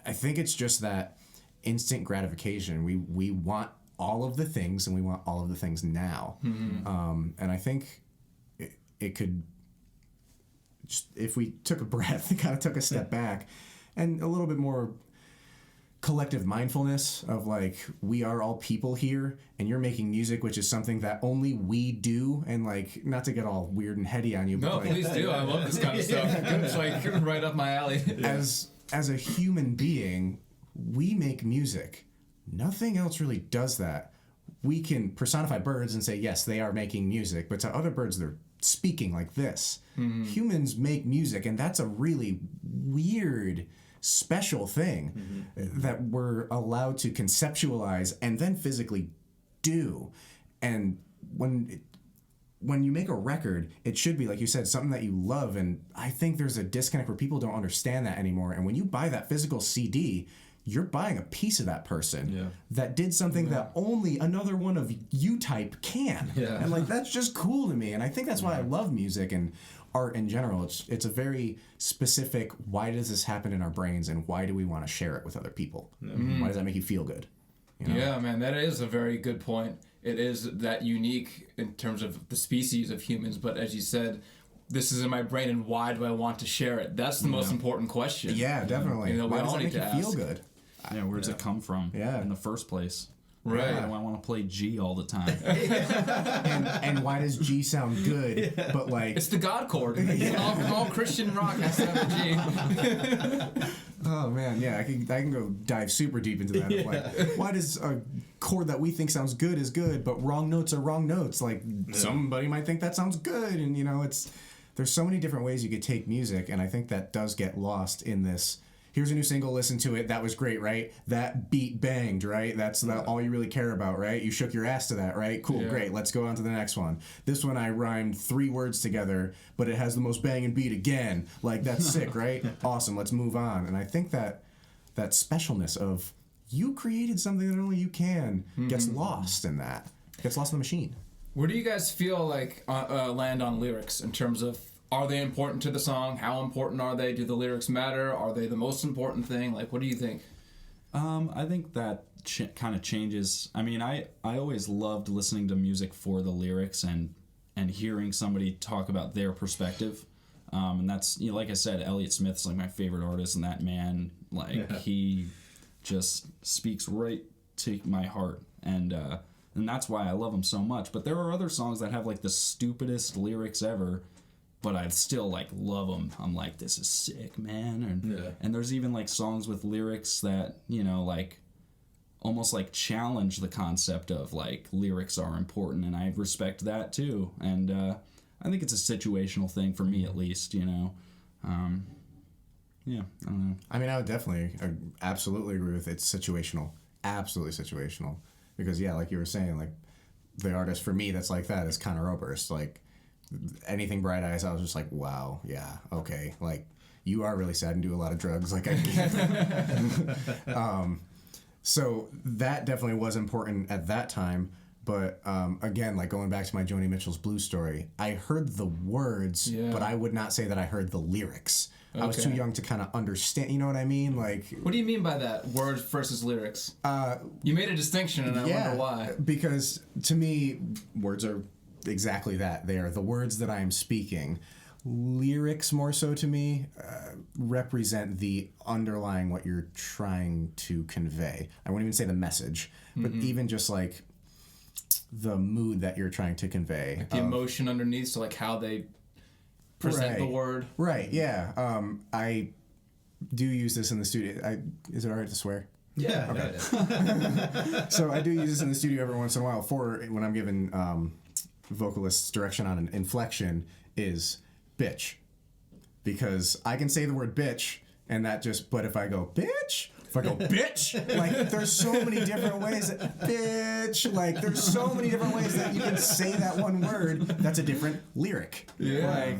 I think it's just that instant gratification. We want all of the things and we want all of the things now. Mm-hmm. And I think it could... Just if we took a breath and kind of took a step back and a little bit more collective mindfulness of like, we are all people here and you're making music, which is something that only we do. And like, not to get all weird and heady on you, but no, like, please do. I love this kind of stuff. It's like right up my alley. As a human being, we make music. Nothing else really does that. We can personify birds and say, yes, they are making music, but to other birds, they're speaking like this. Mm-hmm. Humans make music, and that's a really weird, special thing that we're allowed to conceptualize and then physically do. And when you make a record, it should be, like you said, something that you love, and I think there's a disconnect where people don't understand that anymore. And when you buy that physical CD, you're buying a piece of that person that did something that only another one of you type can. Yeah. And like, that's just cool to me. And I think that's why I love music and art in general. It's a very specific, why does this happen in our brains and why do we want to share it with other people? Mm-hmm. Why does that make you feel good? Yeah, man, that is a very good point. It is that unique in terms of the species of humans, but as you said, this is in my brain and why do I want to share it? That's the most important question. Yeah, definitely. Why does that make you feel good? Yeah, where does it come from in the first place? Right. Why do I want to play G all the time? and why does G sound good, but like... It's the God chord. All Christian rock has to have a G. Oh, man, yeah, I can go dive super deep into that. Like, why does a chord that we think sounds good is good, but wrong notes are wrong notes? Like, somebody might think that sounds good, and, there's so many different ways you could take music, and I think that does get lost in this... Here's a new single, listen to it, that was great, right? That beat banged, right? That's all you really care about, right? You shook your ass to that, right? Cool, great, let's go on to the next one. This one I rhymed 3 words together, but it has the most banging beat again. Like, that's sick, right? Awesome, let's move on. And I think that specialness of you created something that only you can gets lost in that. Gets lost in the machine. Where do you guys feel like land on lyrics in terms of, are they important to the song? How important are they? Do the lyrics matter? Are they the most important thing? Like, what do you think? I think that kind of changes. I mean, I always loved listening to music for the lyrics and hearing somebody talk about their perspective. And that's, like I said, Elliott Smith's like my favorite artist, and that man, he just speaks right to my heart. And that's why I love him so much. But there are other songs that have like the stupidest lyrics ever, but I still like love them. I'm like, this is sick, man. And there's even like songs with lyrics that, like almost like challenge the concept of like lyrics are important, and I respect that too. And I think it's a situational thing for me, at least. Yeah, I don't know. I mean, I would definitely absolutely agree with it's situational, absolutely situational, because like you were saying, like the artist for me that's like that is Conor Oberst. Like, anything Bright Eyes, I was just like, wow, yeah, okay. Like, you are really sad and do a lot of drugs. Like, I get so that definitely was important at that time. But again, like going back to my Joni Mitchell's Blue story, I heard the words, but I would not say that I heard the lyrics. Okay. I was too young to kind of understand, you know what I mean? Like, what do you mean by that, words versus lyrics? You made a distinction, and I wonder why. Because to me, words are exactly that. They are the words that I am speaking. Lyrics, more so to me, represent the underlying what you're trying to convey. I won't even say the message, but even just like the mood that you're trying to convey. Like the emotion underneath, so like how they present the word. Right, yeah. I do use this in the studio. Is it all right to swear? Yeah. Okay. So I do use this in the studio every once in a while for when I'm giving vocalists direction on an inflection is bitch. because I can say the word bitch and that just, but if I go bitch, like there's so many different ways that bitch, like there's so many different ways that you can say that one word. That's a different lyric. Yeah. Like,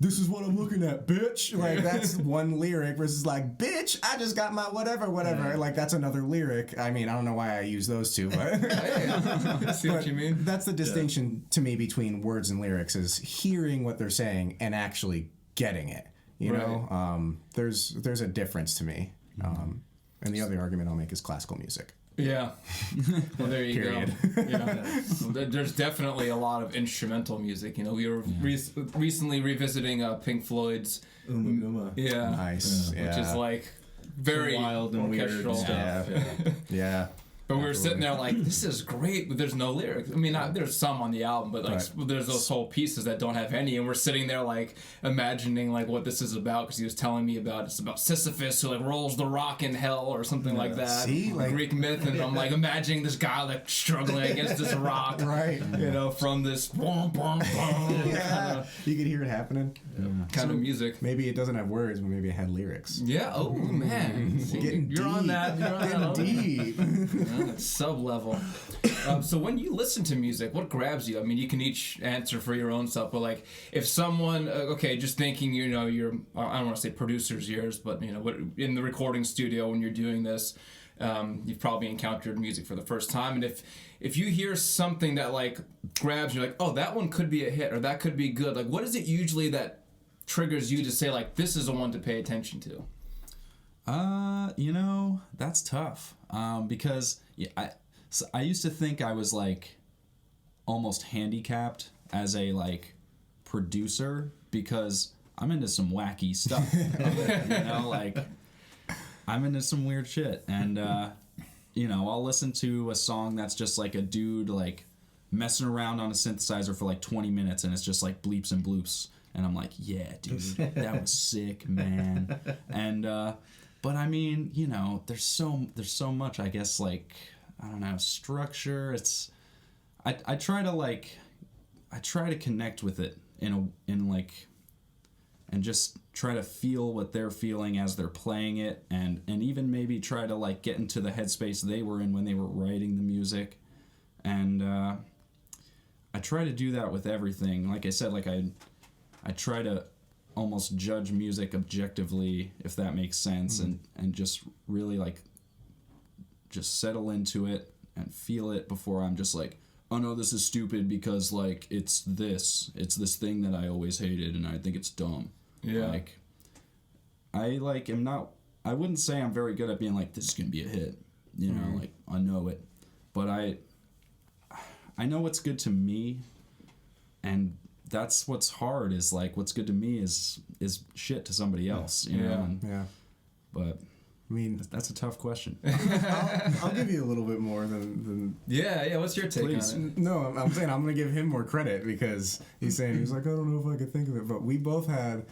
this is what I'm looking at, bitch. Like that's one lyric versus like, bitch, I just got my whatever. Yeah. Like that's another lyric. I mean, I don't know why I use those two, but I see what you mean. that's the distinction to me between words and lyrics is hearing what they're saying and actually getting it. You know, there's a difference to me. And the other argument I'll make is classical music. Yeah. Well, there you Period. go. Yeah. Well, there's definitely a lot of instrumental music. You know, we were recently revisiting Pink Floyd's Uma Uma. Yeah. Nice. Yeah. Which is like very wild and weird orchestral. stuff. Yeah. But we were sitting there like, this is great, but there's no lyrics. I mean, there's some on the album, but like, there's those whole pieces that don't have any. And we're sitting there like imagining like what this is about because he was telling me it's about Sisyphus who like rolls the rock in hell or something like that. See, like Greek myth, and I'm like imagining this guy like struggling against this rock, right? You know, from this boom, boom, boom, You could hear it happening. kind of music. Maybe it doesn't have words, but maybe it had lyrics. Yeah. Oh man, See, Getting you're deep. on that. You're on that. Deep. Sub level. So when you listen to music, what grabs you? I mean, you can each answer for your own stuff, but like if someone, just thinking, you know, you're, I don't want to say producer's ears, but you know, what in the recording studio when you're doing this, you've probably encountered music for the first time, and if you hear something that like grabs you, like, oh, that one could be a hit or that could be good, like what is it usually that triggers you to say like this is the one to pay attention to? You know, that's tough. Because I used to think I was like almost handicapped as a like producer because I'm into some wacky stuff. You know, like I'm into some weird shit, and you know, I'll listen to a song that's just like a dude like messing around on a synthesizer for like 20 minutes, and it's just like bleeps and bloops, and I'm like, yeah, dude, that was sick, man. And but I mean, you know, there's so much, I guess, like, I don't know, structure. It's I try to connect with it in and just try to feel what they're feeling as they're playing it, and even maybe try to like get into the headspace they were in when they were writing the music. And I try to do that with everything. Like I said, like I try to almost judge music objectively, if that makes sense, and just really like just settle into it and feel it before I'm just like, oh no, this is stupid because like it's this thing that I always hated and I think it's dumb. Yeah. Like I wouldn't say I'm very good at being like, this is gonna be a hit. You know, like I know it. But I know what's good to me, and that's what's hard, is like what's good to me is shit to somebody else, you know? Yeah. But I mean, that's a tough question. I'll give you a little bit more than Yeah. What's your take Please. on it? No, I'm saying I'm going to give him more credit because he's like, I don't know if I could think of it. But we both had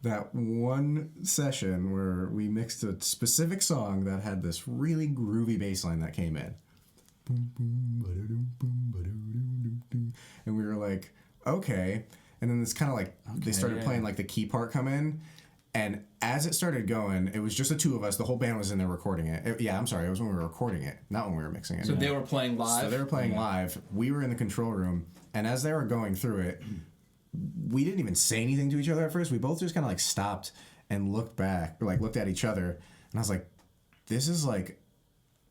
that one session where we mixed a specific song that had this really groovy bass line that came in. And we were like, okay. And then it's kind of like, they started playing like the key part come in. And as it started going, it was just the two of us. The whole band was in there recording it. It was when we were recording it, not when we were mixing it. So they were playing live? So they were playing live. We were in the control room. And as they were going through it, we didn't even say anything to each other at first. We both just kind of like stopped and looked back, or like looked at each other. And I was like, this is like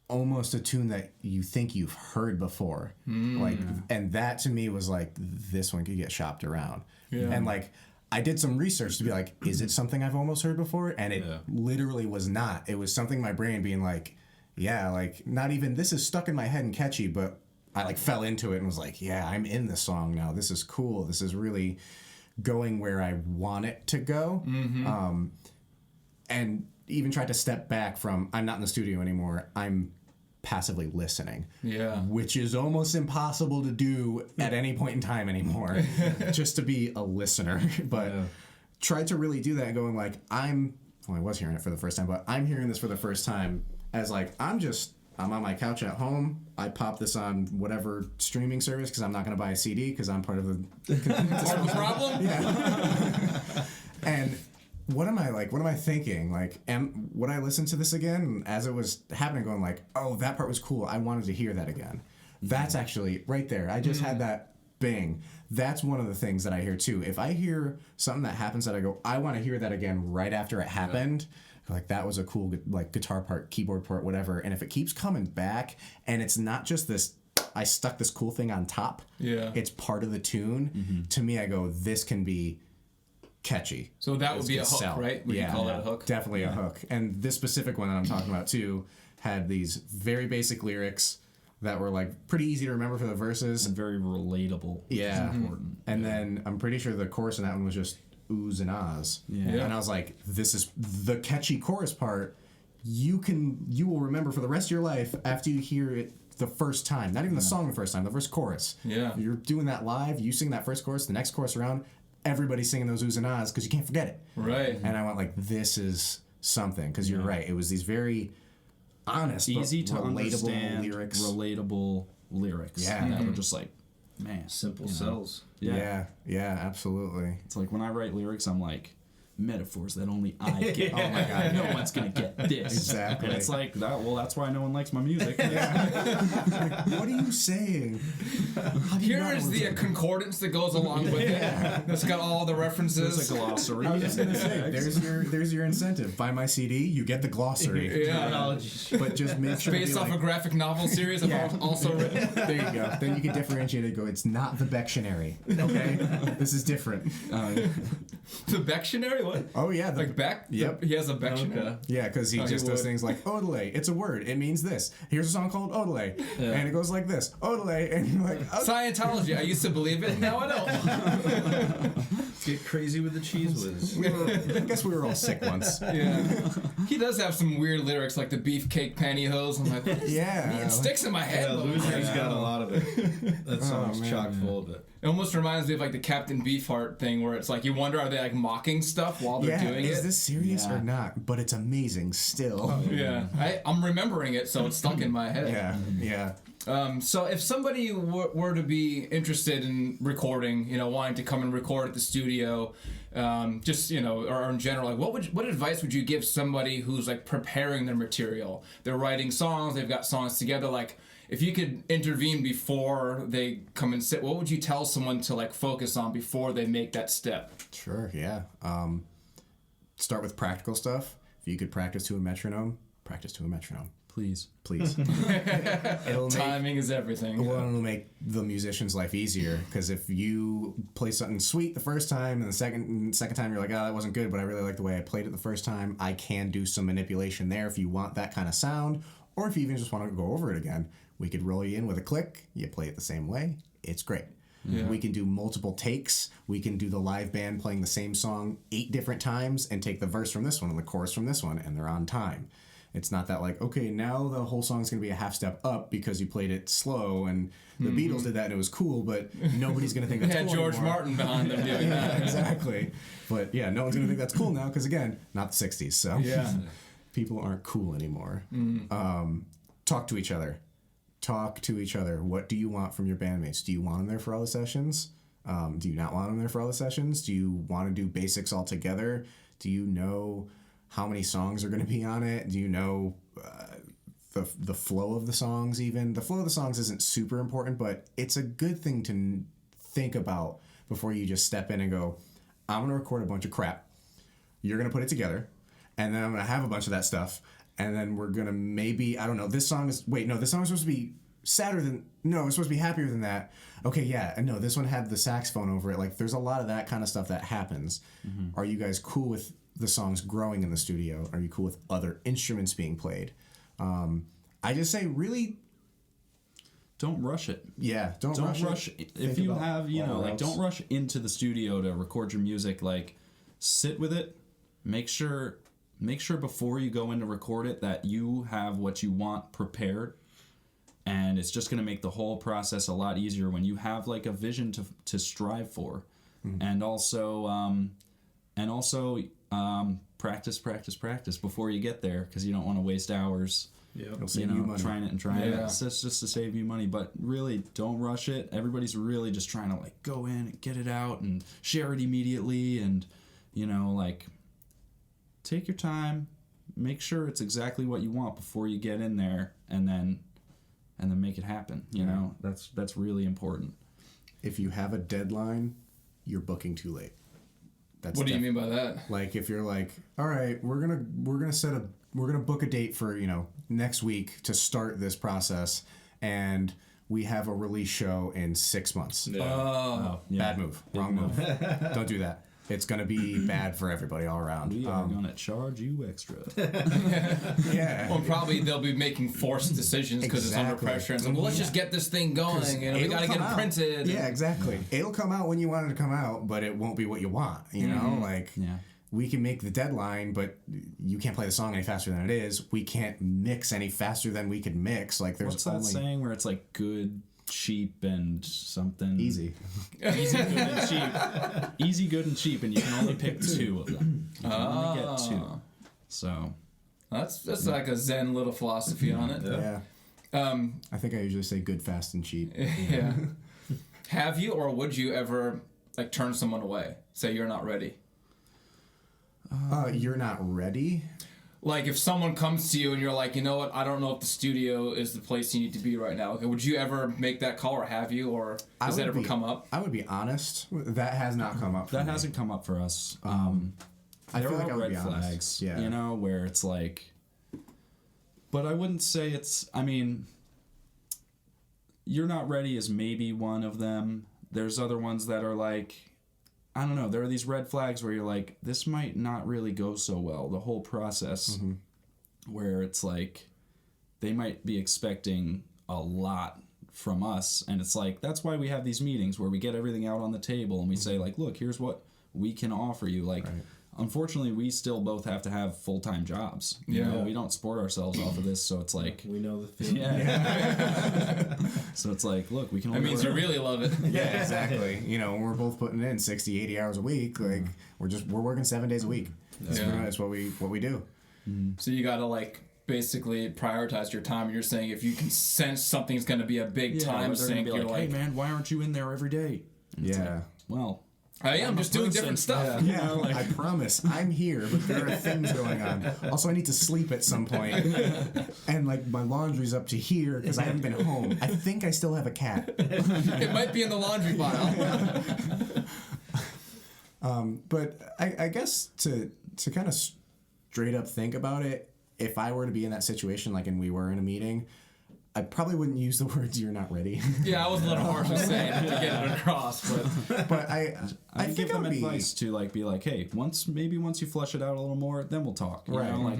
almost a tune that you think you've heard before. Like, and that to me was like, this one could get shopped around. Yeah. And like, I did some research to be like, is it something I've almost heard before? And it literally was not. It was something my brain being like, yeah, like not even, this is stuck in my head and catchy, but I like fell into it and was like, yeah, I'm in this song now. This is cool. This is really going where I want it to go. And even tried to step back from, I'm not in the studio anymore. I'm passively listening. Yeah. Which is almost impossible to do at any point in time anymore. Just to be a listener. But tried to really do that going like, I was hearing it for the first time, but I'm hearing this for the first time as like, I'm on my couch at home. I pop this on whatever streaming service because I'm not going to buy a CD because I'm part of the Part of the problem? Yeah. And what am I like? What am I thinking? Like, would I listen to this again? And as it was happening, going like, oh, that part was cool. I wanted to hear that again. That's actually right there. I just had that bing. That's one of the things that I hear too. If I hear something that happens that I go, I want to hear that again right after it happened. Like that was a cool like guitar part, keyboard part, whatever. And if it keeps coming back, and it's not just this, I stuck this cool thing on top. Yeah. It's part of the tune. To me, I go, this can be catchy. So that would be a hook, sell. right? Would you call that a hook? Definitely a hook. And this specific one that I'm talking about too had these very basic lyrics that were like pretty easy to remember for the verses. And very relatable. Yeah. Which is important. And then I'm pretty sure the chorus in that one was just oohs and ahs. Yeah. And I was like, this is the catchy chorus part. You will remember for the rest of your life after you hear it the first time. Not even the song the first time, the first chorus. Yeah. You're doing that live, you sing that first chorus, the next chorus around, everybody's singing those oohs and ahs because you can't forget it. Right. And I went like, this is something, because you're right. It was these very honest, Easy but to relatable understand, lyrics. Relatable lyrics. Yeah. That were just like, man. Simple sells. Yeah, absolutely. It's like when I write lyrics, I'm like, metaphors that only I get. Oh my god, no one's gonna get this. Exactly. And it's like that. Well, that's why no one likes my music. Like, what are you saying? Here is the concordance that goes along with it. That's got all the references. There's a glossary. I was just gonna say, there's your incentive. Buy my CD, you get the glossary. Yeah. But just make sure Based to off be a like, graphic novel series I've also written. there you go. Then you can differentiate it and go, it's not the Bectionary. Okay? This is different. The Bectionary? What? Oh yeah. Like Beck? Yep. He has a Bectionary? Okay. Yeah, because he Oh, just he does would. things like Odelay. It's a word. It means this. Here's a song called Odelay, and it goes like this. Odelay, and you're like, okay. Scientology. I used to believe it. Now I don't. Get crazy with the cheese whiz. I guess we were all sick once. Yeah. He does have some weird lyrics like the beefcake pantyhose. I'm like, what is Yeah. It sticks in my head. Yeah, though. Loser's got a lot of it. That song's man, chock full of it. It almost reminds me of like the Captain Beefheart thing where it's like you wonder are they like mocking stuff while they're doing is it? this serious Yeah. or not? But it's amazing still. Yeah. I'm remembering it, so it's stuck in my head. Yeah. So if somebody were to be interested in recording, wanting to come and record at the studio, just or in general, like what advice would you give somebody who's like preparing their material? They're writing songs, they've got songs together. Like if you could intervene before they come and sit, what would you tell someone to like focus on before they make that step? Sure, yeah. Start with practical stuff. If you could practice to a metronome, practice to a metronome. Please. It'll Timing is everything. Well, it'll make the musician's life easier, because if you play something sweet the first time and the second time you're like, oh, that wasn't good, but I really like the way I played it the first time, I can do some manipulation there if you want that kind of sound, or if you even just want to go over it again. We could roll you in with a click, you play it the same way, it's great. Yeah. We can do multiple takes. We can do the live band playing the same song 8 different times and take the verse from this one and the chorus from this one, and they're on time. It's not that like, okay, now the whole song's going to be a half step up because you played it slow, and the Beatles did that and it was cool, but nobody's going to think that's They had cool George anymore. Martin behind them doing that. Exactly. But yeah, no one's going to think that's cool now because, again, not the 60s, so Yeah. people aren't cool anymore. Talk to each other. Talk to each other. What do you want from your bandmates? Do you want them there for all the sessions? Do you not want them there for all the sessions? Do you want to do basics all together? Do you know how many songs are going to be on it? Do you know the flow of the songs even? The flow of the songs isn't super important, but it's a good thing to think about before you just step in and go, I'm going to record a bunch of crap. You're going to put it together, and then I'm going to have a bunch of that stuff, and then we're going to maybe, I don't know, this song is supposed to be sadder than, no, it's supposed to be happier than that. Okay, yeah, and no, this one had the saxophone over it. Like, there's a lot of that kind of stuff that happens. Are you guys cool with the songs growing in the studio? Are you cool with other instruments being played? I just say really, Don't rush it. yeah, don't rush it. if Think you about have all like else. don't rush into the studio to record your music. Like, sit with it, make sure before you go in to record it that you have what you want prepared, and it's just going to make the whole process a lot easier when you have like a vision to strive for. And also practice before you get there, because you don't want to waste hours It'll save you money. trying it. Yeah. It's just to save you money, but really don't rush it. Everybody's really just trying to like go in and get it out and share it immediately, and like take your time, make sure it's exactly what you want before you get in there, and then make it happen. You know, that's really important. If you have a deadline, you're booking too late. What do you mean by that? Like if you're like, all right, we're gonna book a date for, you know, next week to start this process, and we have a release show in 6 months. Yeah. Oh, Bad move. Wrong move. Don't do that. It's gonna be bad for everybody all around. We are gonna charge you extra. Yeah. well, probably they'll be making forced decisions because it's under Exactly. pressure. And it's like, well, let's just get this thing going. You know, we It'll got to get come it out. printed. Yeah, exactly. It'll come out when you want it to come out, but it won't be what you want. You know, like Yeah. we can make the deadline, but you can't play the song any faster than it is. We can't mix any faster than we could mix. Like there's What's that only saying where it's like good, cheap, and something easy. Easy, good, and cheap. Easy, good, and cheap, and you can only pick 2 of them. You can only get 2. So That's like a Zen little philosophy on it. Yeah. I think I usually say good, fast, and cheap. Yeah. Have you or would you ever like turn someone away? Say you're not ready. You're not ready? Like if someone comes to you and you're like, you know what, I don't know if the studio is the place you need to be right now. Okay, would you ever make that call, or have you, or does that ever come up? I would be honest. That has not come up for that me. hasn't come up for us. I There feel like are I would red be honest. flags, Yeah. you know, where it's like, but I wouldn't say it's, I mean, you're not ready is maybe one of them. There's other ones that are like, I don't know, there are these red flags where you're like, this might not really go so well, the whole process, where it's like, they might be expecting a lot from us, and it's like, that's why we have these meetings where we get everything out on the table, and we say like, look, here's what we can offer you, like, unfortunately, we still both have to have full-time jobs. You know, we don't support ourselves off of this, so it's like... We know the feeling. Yeah. So it's like, look, we can... That means you really love it. Yeah, exactly. You know, we're both putting in 60, 80 hours a week. Like, we're working 7 days a week. That's pretty much what we do. So you gotta like basically prioritize your time. You're saying if you can sense something's gonna be a big time sink, you're like, hey man, why aren't you in there every day? And it's Yeah. like, well... I am just doing different stuff. Yeah, you know, like, I promise, I'm here, but there are things going on. Also, I need to sleep at some point. And, like, my laundry's up to here because I haven't been home. I think I still have a cat. It might be in the laundry pile. But I guess to kind of straight up think about it, if I were to be in that situation, like, and we were in a meeting, I probably wouldn't use the words "you're not ready." Yeah, I was a little harsh with saying it to get it across, But I give think them I would advice to like be like, hey, once you flesh it out a little more, then we'll talk. You Right. know, like,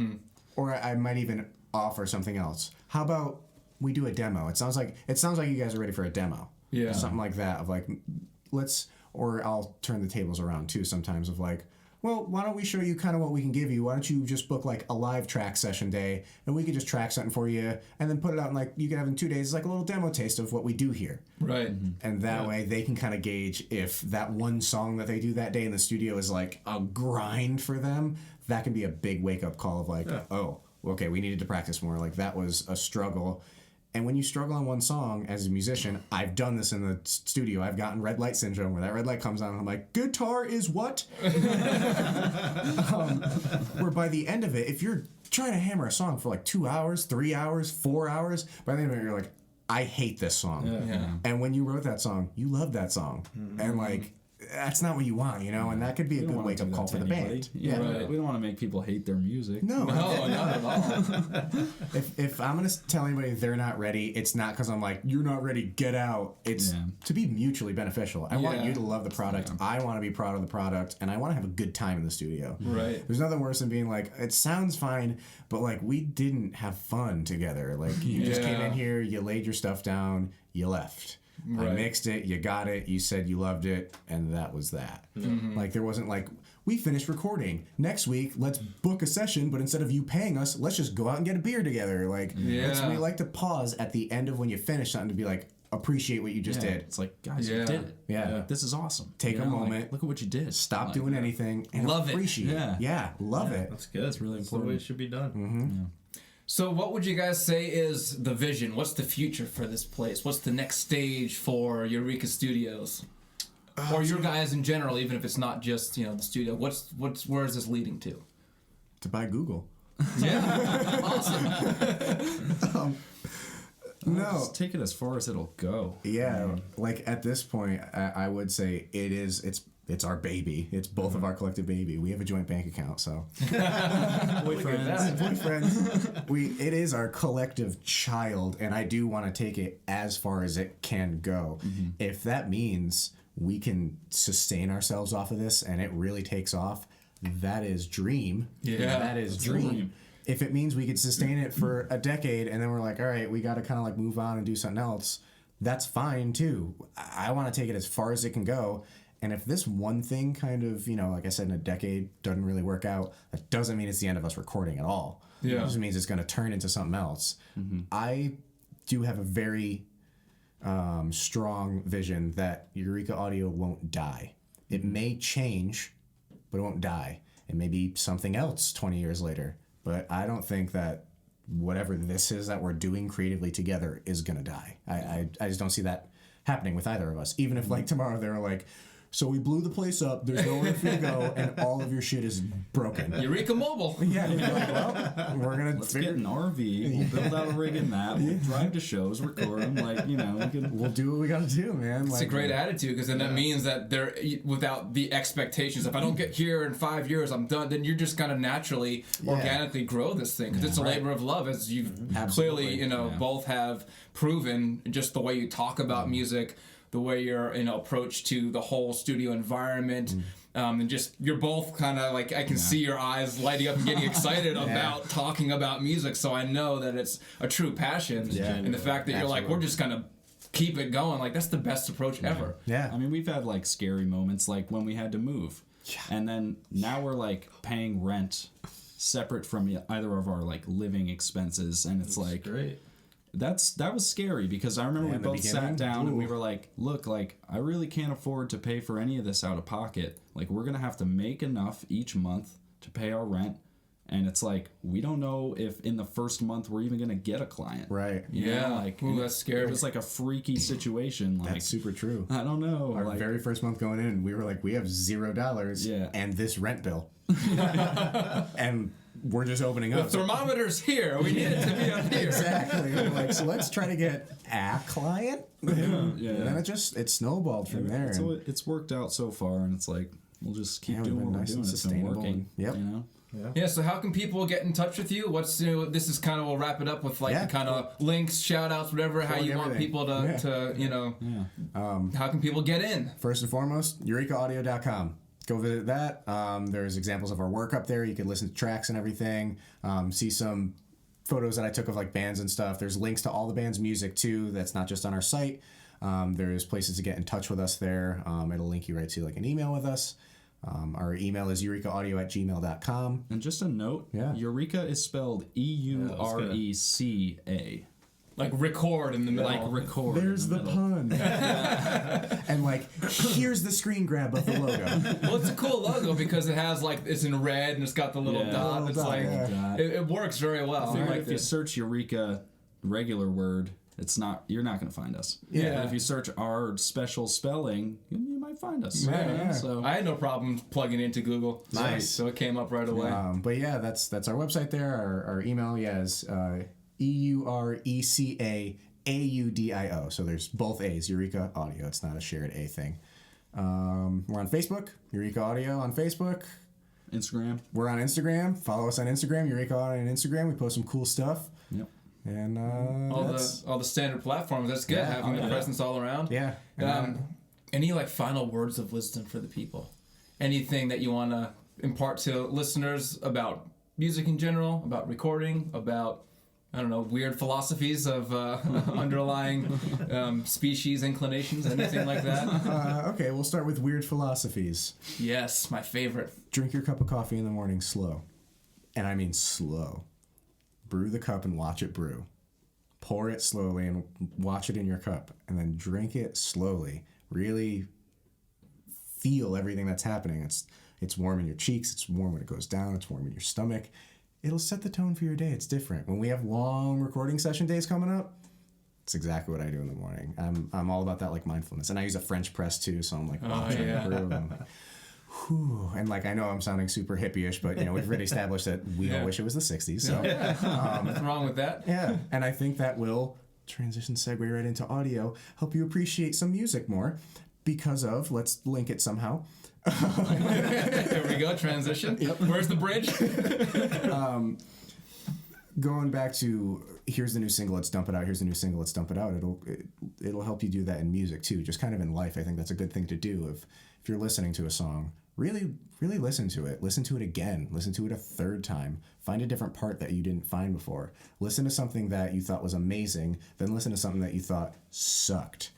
or I might even offer something else. How about we do a demo? It sounds like you guys are ready for a demo. Yeah. Something like that of like, or I'll turn the tables around too sometimes of like, well, why don't we show you kind of what we can give you? Why don't you just book like a live track session day and we could just track something for you and then put it out and like you can have in 2 days like a little demo taste of what we do here. right. And that way they can kind of gauge if that one song that they do that day in the studio is like a grind for them. That can be a big wake up call of like, oh, okay, we needed to practice more. Like that was a struggle. And when you struggle on one song as a musician, I've done this in the studio. I've gotten red light syndrome where that red light comes on and I'm like, guitar is what? Where by the end of it, if you're trying to hammer a song for like 2 hours, 3 hours, 4 hours, by the end of it, you're like, I hate this song. Yeah. And when you wrote that song, you loved that song. And like, that's not what you want, you know? And that could be a we good don't wanna wake up do call that for to the anybody. band. Yeah, Right. we don't want to make people hate their music. No. No, not at all. If I'm going to tell anybody they're not ready, it's not because I'm like, you're not ready, get out. It's to be mutually beneficial. I want Yeah. you to love the product. I want to be proud of the product. And I want to have a good time in the studio. Right. There's nothing worse than being like, it sounds fine, but like, we didn't have fun together. Like, you just came in here, you laid your stuff down, you left. I Right. mixed it, you got it, you said you loved it, and that was that. Like, there wasn't like, we finished recording. Next week, let's book a session, but instead of you paying us, let's just go out and get a beer together. Like, we like to pause at the end of when you finish something to be like, appreciate what you just Yeah, did. It's like, guys, Yeah. you did it. Yeah. Like, this is awesome. Take You a know, like, moment. look at what you did. Stop Like, doing anything and Love it. appreciate it. Yeah. Love it. That's good. That's really That's the way important. it should be done. So what would you guys say is the vision? What's the future for this place? What's the next stage for EuRECa Studios? Or your guys in general, even if it's not just, the studio. Where is this leading to? To buy Google. Yeah, awesome. No. Just take it as far as it'll go. Yeah, like at this point, I would say it's our baby. It's both of our collective baby. We have a joint bank account, so boyfriends. It is our collective child, and I do want to take it as far as it can go. If that means we can sustain ourselves off of this and it really takes off, that is dream. Yeah, that is dream. If it means we could sustain it for a decade and then we're like, all right, we got to kind of like move on and do something else, that's fine too. I want to take it as far as it can go. And if this one thing kind of, like I said, in a decade doesn't really work out, that doesn't mean it's the end of us recording at all. Yeah. It just means it's going to turn into something else. I do have a very strong vision that EuRECa Audio won't die. It may change, but it won't die. It may be something else 20 years later. But I don't think that whatever this is that we're doing creatively together is going to die. I just don't see that happening with either of us. Even if, like, tomorrow they were like, so we blew the place up, there's nowhere for you to go, and all of your shit is broken. EuRECa Mobile. Yeah, you're like, well, we're going Let's get an RV, we'll build out a rig in that, we'll drive to shows, record them, we'll do what we got to do, man. It's a great attitude, because then that means that they're without the expectations. If I don't get here in 5 years, I'm done. Then you're just gonna naturally, organically grow this thing, because it's a labor of love, as you've clearly, both have proven. Just the way you talk about music, the way your approach to the whole studio environment. And just you're both kind of like, I can see your eyes lighting up and getting excited about talking about music. So I know that it's a true passion, and the fact that you're like, we're just gonna keep it going. Like, that's the best approach ever. Yeah. I mean, we've had like scary moments, like when we had to move, and then now we're like paying rent separate from either of our like living expenses, and it's like great. That was scary, because I remember we both sat down and we were like, look, like, I really can't afford to pay for any of this out of pocket. Like, we're going to have to make enough each month to pay our rent. And it's like, we don't know if in the first month we're even going to get a client. Right. You know, like, ooh, that's scary. It was like a freaky situation. Like, That's super true. I don't know. Our like, very first month going in, we were like, we have $0 and this rent bill. And we're just opening up. The thermometer's here. We need it to be up here. Exactly. We're like, so let's try to get a client. And then it snowballed from there. So it's worked out so far, and it's like, we'll just keep doing what we're doing. It's been working. Yep. Yeah, so how can people get in touch with you? What's this is kind of, we'll wrap it up with like the kind of links, shout outs, whatever, how you want people to how can people get in? First and foremost, EuRECaAudio.com. Go visit that. There's examples of our work up there. You can listen to tracks and everything. See some photos that I took of like bands and stuff. There's links to all the band's music too. That's not just on our site. There's places to get in touch with us there. It'll link you right to like an email with us. Our email is eurecaaudio@gmail.com. And just a note, EuRECa is spelled EuRECA. Like record in the middle. Like record. There's the pun. And like, here's the screen grab of the logo. Well, it's a cool logo because it has like, it's in red and it's got the little dot. It's like, it works very well. I feel like if you search EuRECa regular word, you're not going to find us. Yeah. But if you search our special spelling, you might find us. So I had no problem plugging into Google. Nice. So it came up right away. But yeah, that's our website there. Our email is EuRECAAUDIO. So there's both A's, EuRECa Audio. It's not a shared A thing. We're on Facebook, EuRECa Audio on Facebook. Instagram. We're on Instagram. Follow us on Instagram, EuRECa Audio on Instagram. We post some cool stuff. Yep. And all the standard platforms. That's good, having a presence all around. Yeah. Any like final words of wisdom for the people? Anything that you want to impart to listeners about music in general, about recording, about, I don't know, weird philosophies of underlying species inclinations, anything like that? Okay, we'll start with weird philosophies. Yes, my favorite. Drink your cup of coffee in the morning slow. And I mean slow. Brew the cup and watch it brew. Pour it slowly and watch it in your cup. And then drink it slowly. Really feel everything that's happening. It's warm in your cheeks. It's warm when it goes down. It's warm in your stomach. It'll set the tone for your day. It's different. When we have long recording session days coming up, it's exactly what I do in the morning. I'm all about that like mindfulness. And I use a French press too, so I'm like watching it brew. I'm like, whew, and like I know I'm sounding super hippie-ish, but you know we've already established that we all wish it was the '60s. So Nothing wrong with that. yeah, and I think that will transition segue right into audio, help you appreciate some music more because of, let's link it somehow. There we go, transition. Yep. Where's the bridge? Going back to here's the new single, let's dump it out. Here's the new single, let's dump it out. It'll help you do that in music too. Just kind of in life, I think that's a good thing to do. If you're listening to a song, really listen to it. Listen to it again. Listen to it a third time. Find a different part that you didn't find before. Listen to something that you thought was amazing, then listen to something that you thought sucked.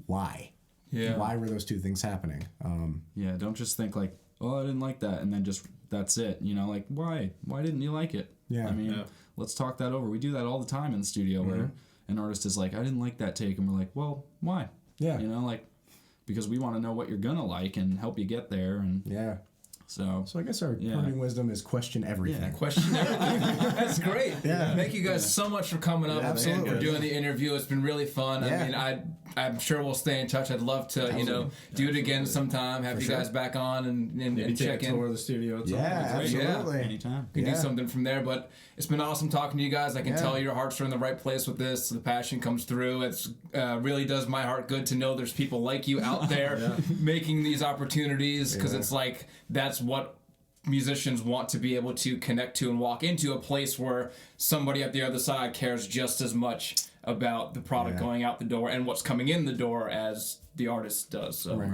Why? Yeah. Why were those two things happening? Yeah, don't just think like, oh, I didn't like that, and then just that's it. You know, like why didn't you like it? Yeah. I mean, let's talk that over. We do that all the time in the studio where an artist is like, I didn't like that take, and we're like, well, why? Yeah. You know, like because we want to know what you're gonna like and help you get there, and Yeah. so I guess our parting wisdom is question everything. Yeah. Question everything. That's great. Yeah. Thank you guys so much for coming up and Absolutely. for doing the interview. It's been really fun. Yeah. I mean, I'm sure we'll stay in touch. I'd love to, do it again sometime. Have you guys back on and Maybe check take a in. tour of the studio. Yeah, absolutely. anytime. We can do something from there, but it's been awesome talking to you guys. I can tell your hearts are in the right place with this. The passion comes through. It's really does my heart good to know there's people like you out there making these opportunities because it's like that's what musicians want to be able to connect to and walk into a place where somebody at the other side cares just as much about the product going out the door and what's coming in the door as the artist does. So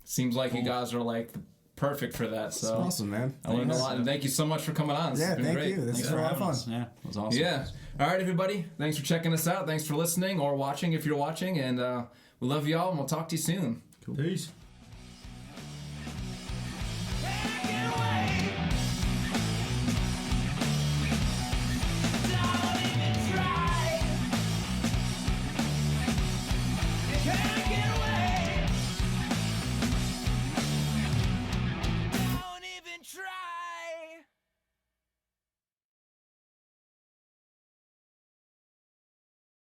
seems like you guys are like perfect for that. So That's awesome, man. I learned a lot, and thank you so much for coming on. This has been Thank great. you. This Thanks is for a lot of having fun. us. Yeah, it was awesome. Yeah. All right, everybody. Thanks for checking us out. Thanks for listening or watching if you're watching, and we love you all, and we'll talk to you soon. Peace.